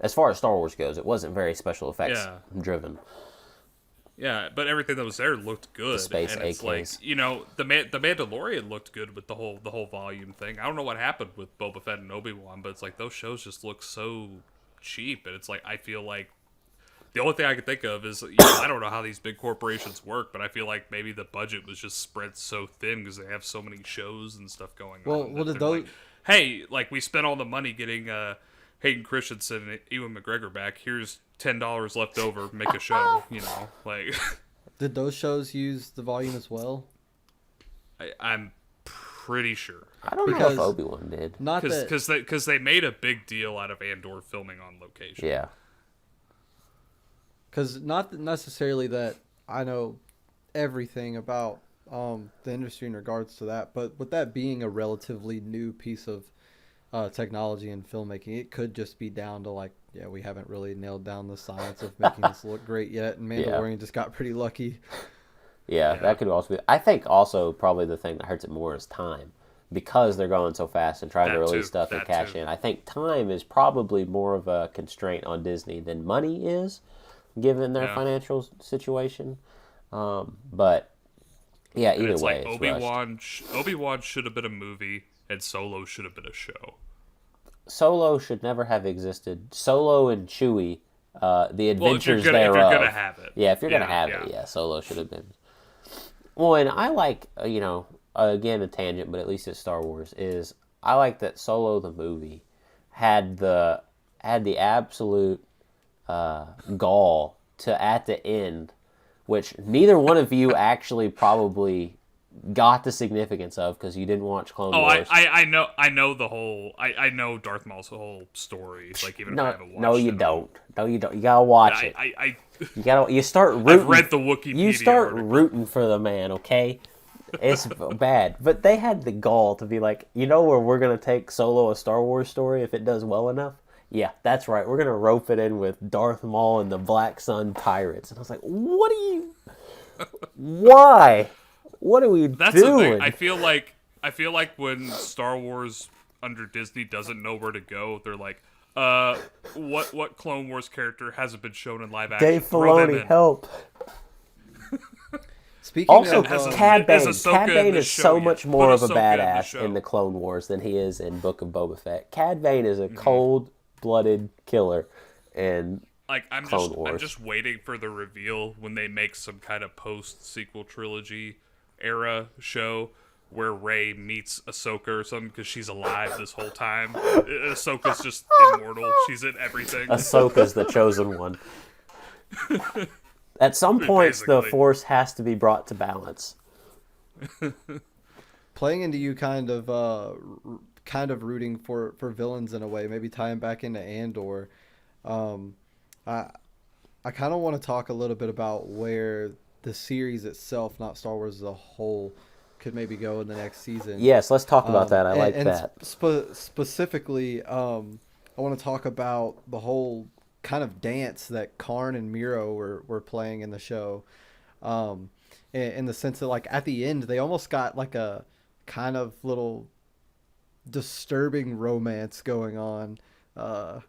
As far as Star Wars goes, it wasn't very special effects driven. Yeah, but everything that was there looked good. The space and it's AKs. like, you know, the Mandalorian looked good with the whole volume thing. I don't know what happened with Boba Fett and Obi-Wan, but it's like those shows just look so cheap, and it's like I feel like the only thing I can think of is, you know, I don't know how these big corporations work, but I feel like maybe the budget was just spread so thin because they have so many shows and stuff going on. Well, did those? Like, hey, like we spent all the money getting Hayden Christensen and Ewan McGregor back. Here's $10 left over. Make a show. You know, like. Did those shows use the volume as well? I'm pretty sure. I don't know if Obi-Wan did. Not because they made a big deal out of Andor filming on location. Yeah. Because not necessarily that I know everything about the industry in regards to that, but with that being a relatively new piece of technology in filmmaking, it could just be down to like, yeah, we haven't really nailed down the science of making this look great yet, and Mandalorian just got pretty lucky. Yeah, that could also be. I think also probably the thing that hurts it more is time. Because they're going so fast and trying to release stuff and cash in. I think time is probably more of a constraint on Disney than money is, given their financial situation. But yeah, either way, like Obi-Wan should have been a movie, and Solo should have been a show. Solo should never have existed. Solo and Chewie, the adventures thereof. If you're gonna have it, if you're gonna have it, Solo should have been. Well, and I like, again, a tangent, but at least it's Star Wars, is I like that Solo the movie had the absolute gall to, at the end, which neither one of you actually probably got the significance of because you didn't watch Clone Wars. I know the whole, I know Darth Maul's whole story, like even if I haven't watched it. No, you don't. You gotta watch it. You start rooting. I've read the Wikipedia You start article. rooting for the man, okay? It's bad. But they had the gall to be like, you know where we're going to take Solo a Star Wars story if it does well enough? Yeah, that's right. We're going to rope it in with Darth Maul and the Black Sun Pirates. And I was like, what are you... Why? What are we doing? The thing. I feel like when Star Wars under Disney doesn't know where to go, they're like, what Clone Wars character hasn't been shown in live action? Dave Filoni, help. Speaking also, of Cad Bane. Cad Bane is show, so much more of a badass in in the Clone Wars than he is in Book of Boba Fett. Cad Bane is a cold-blooded killer in Clone Wars. I'm just waiting for the reveal when they make some kind of post-sequel trilogy era show where Rey meets Ahsoka or something because she's alive this whole time. Ahsoka's just immortal. She's in everything. Ahsoka's the chosen one. At some points, the Force has to be brought to balance. Playing into you kind of rooting for villains in a way, maybe tying back into Andor. I kind of want to talk a little bit about where the series itself, not Star Wars as a whole, could maybe go in the next season. Yes, let's talk about that. I like that. Specifically, I want to talk about the whole kind of dance that Karn and Miro were playing in the show, in the sense that like at the end they almost got like a kind of little disturbing romance going on. The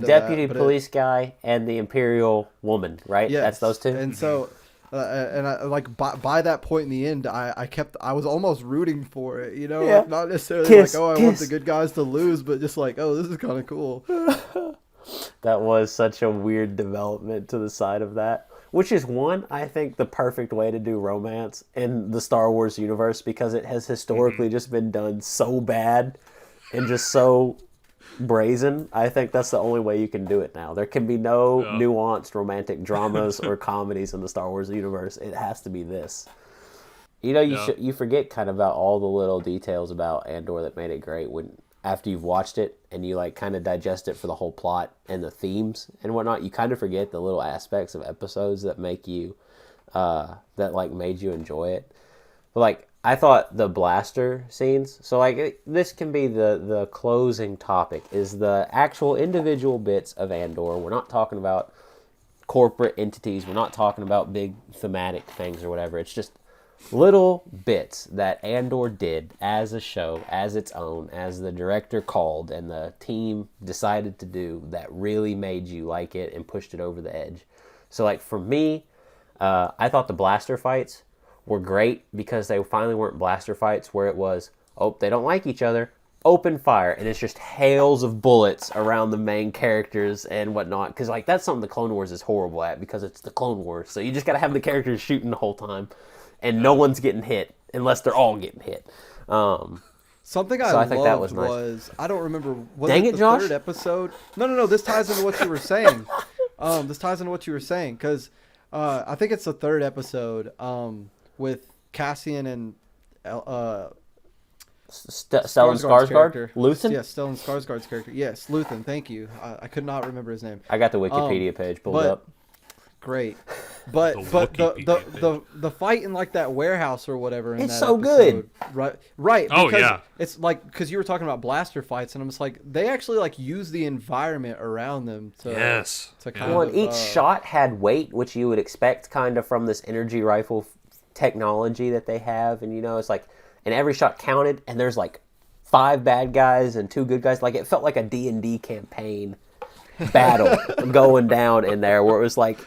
deputy police guy and the Imperial woman, right? Yes. That's those two. And so and I like by that point in the end, I was almost rooting for it, like not necessarily I want the good guys to lose, but just like, oh, this is kind of cool. That was such a weird development to the side of that, which is I think the perfect way to do romance in the Star Wars universe, because it has historically just been done so bad and just so brazen. I think that's the only way you can do it now. There can be no nuanced romantic dramas or comedies in the Star Wars universe. It has to be this. You forget kind of about all the little details about Andor that made it great after you've watched it and you like kind of digest it for the whole plot and the themes and whatnot. You kind of forget the little aspects of episodes that make you that like made you enjoy it. But like I thought the blaster scenes. So like this can be the closing topic is the actual individual bits of Andor. We're not talking about corporate entities. We're not talking about big thematic things or whatever. It's just little bits that Andor did as a show, as its own, as the director called and the team decided to do that really made you like it and pushed it over the edge. So like for me, I thought the blaster fights were great because they finally weren't blaster fights where it was, oh, they don't like each other, open fire, and it's just hails of bullets around the main characters and whatnot. Because like that's something the Clone Wars is horrible at because it's the Clone Wars. So you just got to have the characters shooting the whole time, and no one's getting hit unless they're all getting hit. Something So I I think loved that was nice. I don't remember, was Dang it it, the Josh? third episode? No, this ties into what you were saying. This ties into what you were saying, because I think it's the third episode with Cassian and Stellan Skarsgård? character. Luthen? Yes, Stellan Skarsgård's character. Yes, Luthen, thank you. I could not remember his name. I got the Wikipedia page pulled up. Great. But the fight in like that warehouse or whatever in It's that so episode, good. right Oh, because yeah. it's like, because you were talking about blaster fights and I'm just like, they actually like use the environment around them to Yes. to Yeah. kind Well, of and each shot had weight, which you would expect kind of from this energy rifle technology that they have. And, you know, it's like, and every shot counted, and there's like 5 bad guys and 2 good guys. Like, it felt like a D&D campaign battle going down in there where it was like,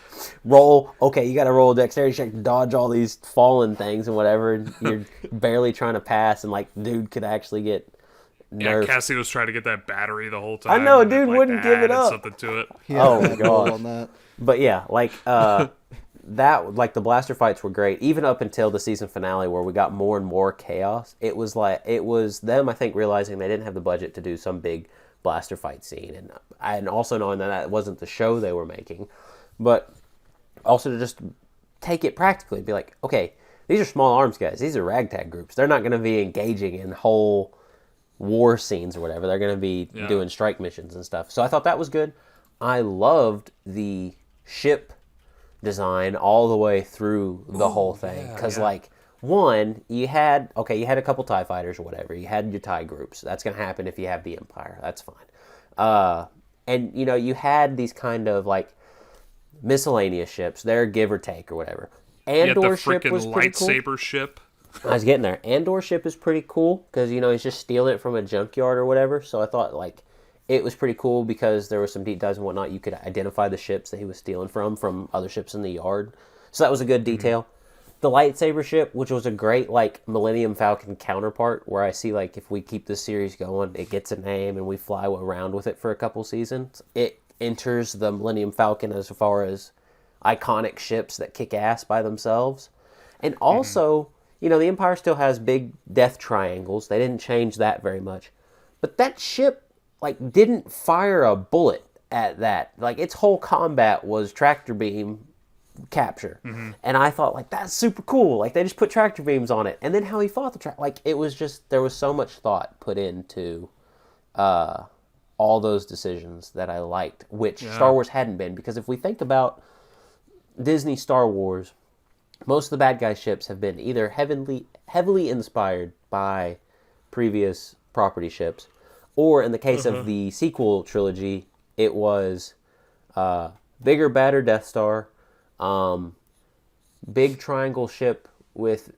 roll, okay, you got to roll a dexterity check to dodge all these fallen things and whatever. And you're barely trying to pass, and like, dude could actually get Yeah, nerfed. Cassie was trying to get that battery the whole time. I know, and then, dude like, wouldn't they give it added up. Something to it. Oh, had roll gosh. on that. But yeah, like that, like the blaster fights were great, even up until the season finale where we got more and more chaos. It was them, I think, realizing they didn't have the budget to do some big blaster fight scene, and also knowing that wasn't the show they were making, but also to just take it practically, be like, okay, these are small arms guys, these are ragtag groups, they're not going to be engaging in whole war scenes or whatever, they're going to be doing strike missions and stuff. So I thought that was good. I loved the ship design all the way through the whole thing, because like, one, you had a couple TIE fighters or whatever, you had your TIE groups, that's going to happen if you have the Empire, that's fine. And you know, you had these kind of like miscellaneous ships, they're give or take or whatever. You had the Andor ship was freaking pretty cool. lightsaber ship. I was getting there. Andor ship is pretty cool because, you know, he's just stealing it from a junkyard or whatever. So I thought, like, it was pretty cool because there were some deep dives and whatnot. You could identify the ships that he was stealing from other ships in the yard. So that was a good detail. The lightsaber ship, which was a great, like, Millennium Falcon counterpart, where I see, like, if we keep this series going, it gets a name and we fly around with it for a couple seasons. It enters the Millennium Falcon as far as iconic ships that kick ass by themselves. And also, you know, the Empire still has big death triangles. They didn't change that very much. But that ship, like, didn't fire a bullet at that. Like, its whole combat was tractor beam capture. And I thought, like, that's super cool. Like, they just put tractor beams on it. And then how he fought the like, it was just, there was so much thought put into all those decisions that I liked, which Star Wars hadn't been. Because if we think about Disney Star Wars, most of the bad guy ships have been either heavily inspired by previous property ships, or in the case of the sequel trilogy, it was bigger, badder Death Star, big triangle ship with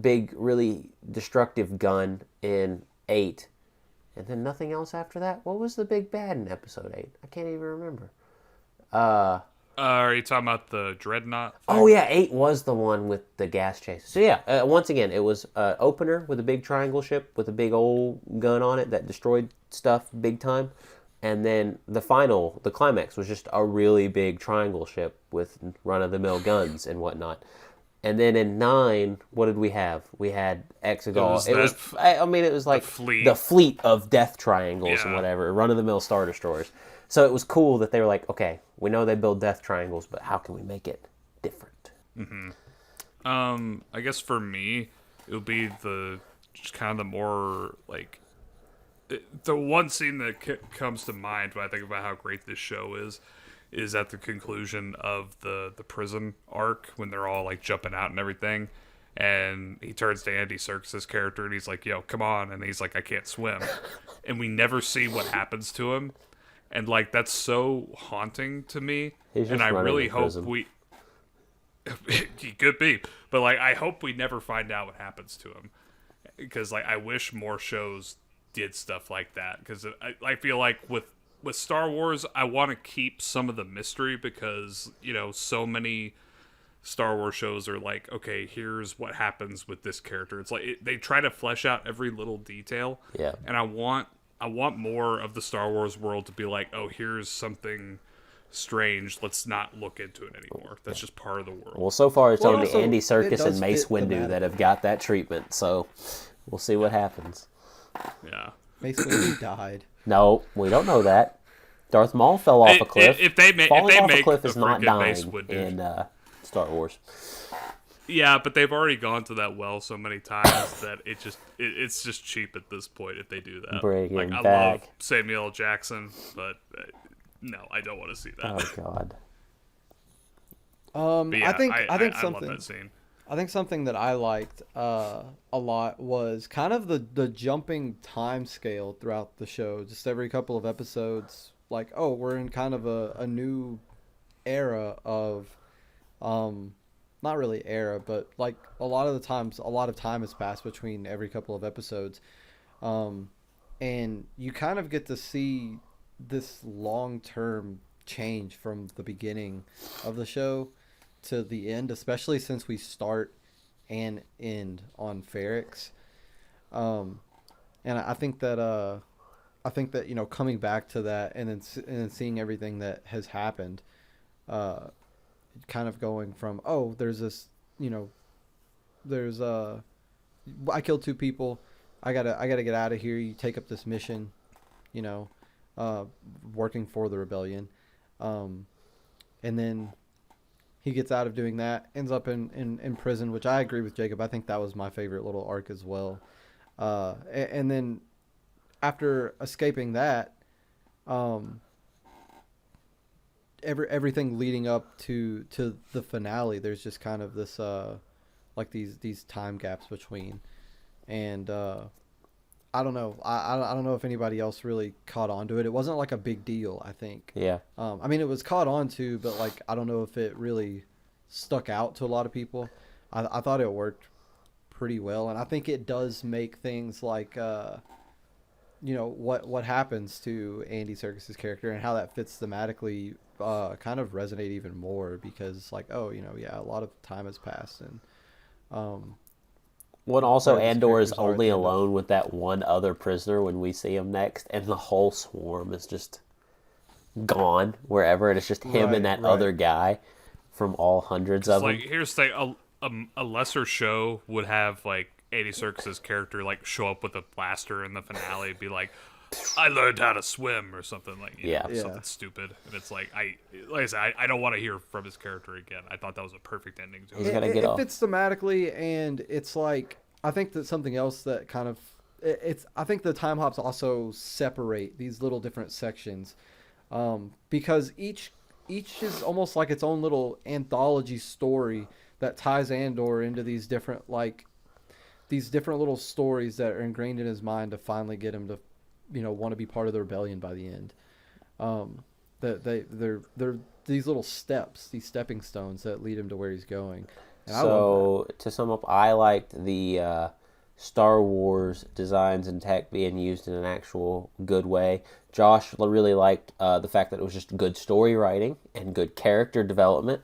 big, really destructive gun in 8, and then nothing else after that. What was the big bad in Episode 8? I can't even remember. Are you talking about the Dreadnought thing? Oh yeah, 8 was the one with the gas chase. So yeah, once again, it was an opener with a big triangle ship with a big old gun on it that destroyed stuff big time. And then the climax was just a really big triangle ship with run-of-the-mill guns and whatnot. And then in 9, what did we have? We had Exegol. It was like the fleet of death triangles and whatever, run-of-the-mill Star Destroyers. So it was cool that they were like, okay, we know they build death triangles, but how can we make it different? I guess for me, it would be just kind of the more, like, the one scene that comes to mind when I think about how great this show is at the conclusion of the prison arc when they're all, like, jumping out and everything. and he turns to Andy Serkis's character, and he's like, "Yo, come on," and he's like, "I can't swim," and we never see what happens to him, and like that's so haunting to me, and I really hope we. He could be, but like I hope we never find out what happens to him, because like I wish more shows did stuff like that, because I feel like with Star Wars I want to keep some of the mystery, because so many Star Wars shows are like, okay, here's what happens with this character. It's like they try to flesh out every little detail, and I want more of the Star Wars world to be like, oh, here's something strange, let's not look into it anymore. That's just part of the world. Well, so far it's only Andy Serkis and Mace Windu that have got that treatment, so we'll see what happens. Yeah. Mace Windu died. No, we don't know that. Darth Maul fell off a cliff. Falling off a cliff is not dying in Star Wars. Yeah, but they've already gone to that well so many times that it's just cheap at this point if they do that. Bring him I back. love Samuel L. Jackson, but no, I don't want to see that. Oh God. Yeah, I think I something. love that scene. I think something that I liked a lot was kind of the jumping time scale throughout the show. Just every couple of episodes, like, oh, we're in kind of a new era of, not really era, but like a lot of time has passed between every couple of episodes, and you kind of get to see this long-term change from the beginning of the show to the end, especially since we start and end on Ferrix. And I think that coming back to that and then seeing everything that has happened, kind of going from, oh, there's this, there's I killed 2 people, I gotta get out of here, you take up this mission, working for the rebellion, and then he gets out of doing that, ends up in prison, which I agree with Jacob. I think that was my favorite little arc as well. And then after escaping that, everything leading up to the finale, there's just kind of this like these time gaps between, and I don't know. I don't know if anybody else really caught on to it. It wasn't like a big deal, I think. Yeah. I mean, it was caught on to, but like I don't know if it really stuck out to a lot of people. I thought it worked pretty well, and I think it does make things like what happens to Andy Serkis's character and how that fits thematically kind of resonate even more, because like, oh, a lot of time has passed, and Well, also, Andor is only alone with that one other prisoner when we see him next, and the whole swarm is just gone wherever, and it's just him and that other guy from all hundreds of them. Like, here's the thing, a lesser show would have, like, Andy Serkis's character, like, show up with a blaster in the finale, be like, I learned how to swim, or something like, something stupid. And it's like I said, I don't want to hear from his character again. I thought that was a perfect ending to it. It fits thematically, and it's like, I think that something else that kind of, I think the time hops also separate these little different sections, because each is almost like its own little anthology story that ties Andor into these different little stories that are ingrained in his mind to finally get him to want to be part of the rebellion by the end. They're these little steps, these stepping stones that lead him to where he's going. And so to sum up, I liked the Star Wars designs and tech being used in an actual good way. Josh really liked the fact that it was just good story writing and good character development.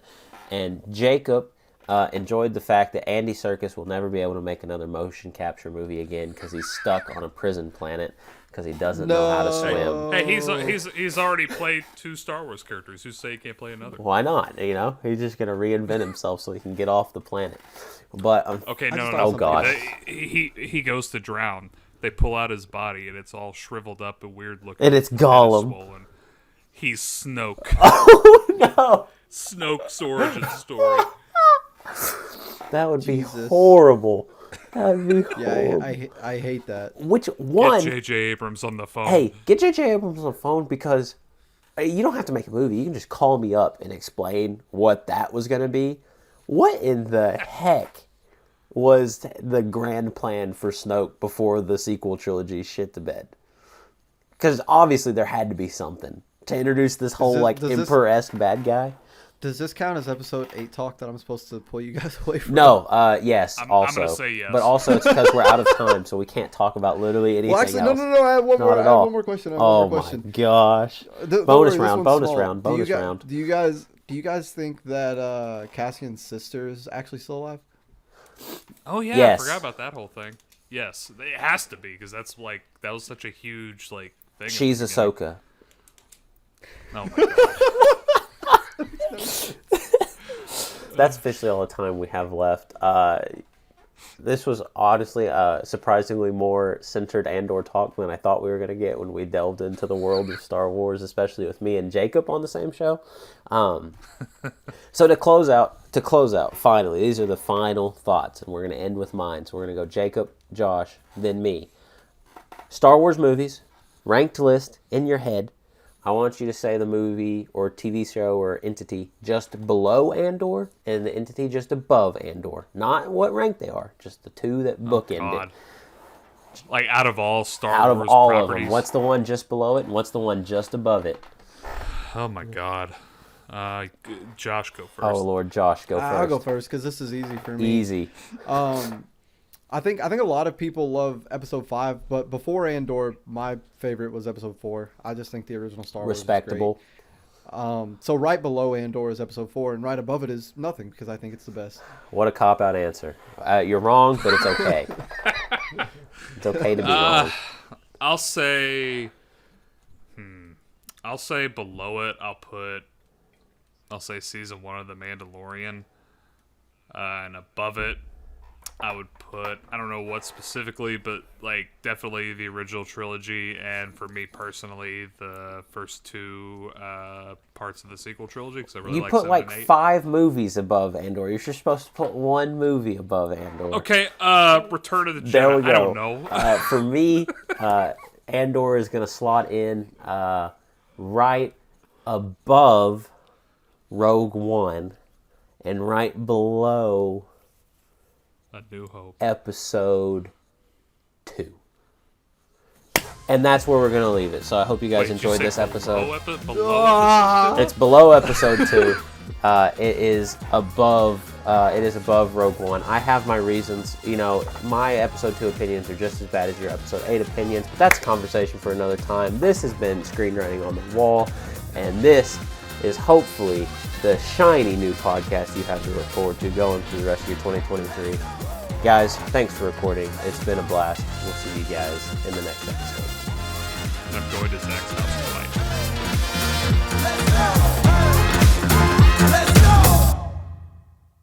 And Jacob enjoyed the fact that Andy Serkis will never be able to make another motion capture movie again because he's stuck on a prison planet because he doesn't know how to swim. Hey, he's already played 2 Star Wars characters. Who say he can't play another? Why not? He's just gonna reinvent himself so he can get off the planet. But okay, no. Oh God, he goes to drown. They pull out his body and it's all shriveled up and weird looking. And it's Gollum. Swollen. He's Snoke. Oh no! Snoke's origin story. That would be horrible. That would be horrible. Yeah, I hate that. Which one? Get J.J. Abrams on the phone. Hey, get J.J. Abrams on the phone, because you don't have to make a movie. You can just call me up and explain what that was going to be. What in the heck was the grand plan for Snoke before the sequel trilogy shit the bed. Because obviously there had to be something to introduce this whole Emperor-esque bad guy. Does this count as episode 8 talk that I'm supposed to pull you guys away from? No, yes, also. I'm gonna say yes. But also it's because we're out of time, so we can't talk about literally anything else. No, I have one more. Not at all. One more question. Oh my gosh. Bonus round. Do you guys think that Cassian's sister is actually still alive? Oh yeah, Yes. I forgot about that whole thing. Yes, it has to be because that was such a huge thing. She's Ahsoka. Oh my god. That's officially all the time we have left. This was honestly surprisingly more centered Andor talk than I thought we were going to get when we delved into the world of Star Wars, especially with me and Jacob on the same show. So to close out, finally, these are the final thoughts, and we're going to end with mine. So we're going to go Jacob, Josh, then me. Star Wars movies, ranked list in your head. I want you to say the movie or TV show or entity just below Andor and the entity just above Andor. Not what rank they are, just the two that bookend it. Like out of all Star Wars Out of all properties. of them, what's the one just below it and what's the one just above it? Oh my god. Josh, go first. Oh Lord, Josh, go first. I'll go first because this is easy for me. Easy. I think a lot of people love episode 5, but before Andor, my favorite was episode 4. I just think the original Star Wars Respectable. was great. So right below Andor is episode 4, and right above it is nothing because I think it's the best. What a cop-out answer. You're wrong, but it's okay. It's okay to be wrong. I'll say below it. I'll say season 1 of The Mandalorian, and above it, I would put, I don't know what specifically, but like definitely the original trilogy, and for me personally, the first 2 parts of the sequel trilogy, because I really like 7 and 8. 5 movies above Andor. You're just supposed to put 1 movie above Andor. Okay, Return of the Jedi. There we go. I don't know. For me, Andor is going to slot in right above Rogue One and right below A New Hope. Episode 2. And that's where we're going to leave it. So I hope you guys enjoyed this episode. It's below episode 2. It is above Rogue One. I have my reasons. You know, my episode 2 opinions are just as bad as your episode 8 opinions, but that's a conversation for another time. This has been Screenwriting on the Wall, and this is hopefully the shiny new podcast you have to look forward to going through the rest of your 2023. Guys, thanks for recording. It's been a blast. We'll see you guys in the next episode. I'm going to Zach's house tonight. Let's go.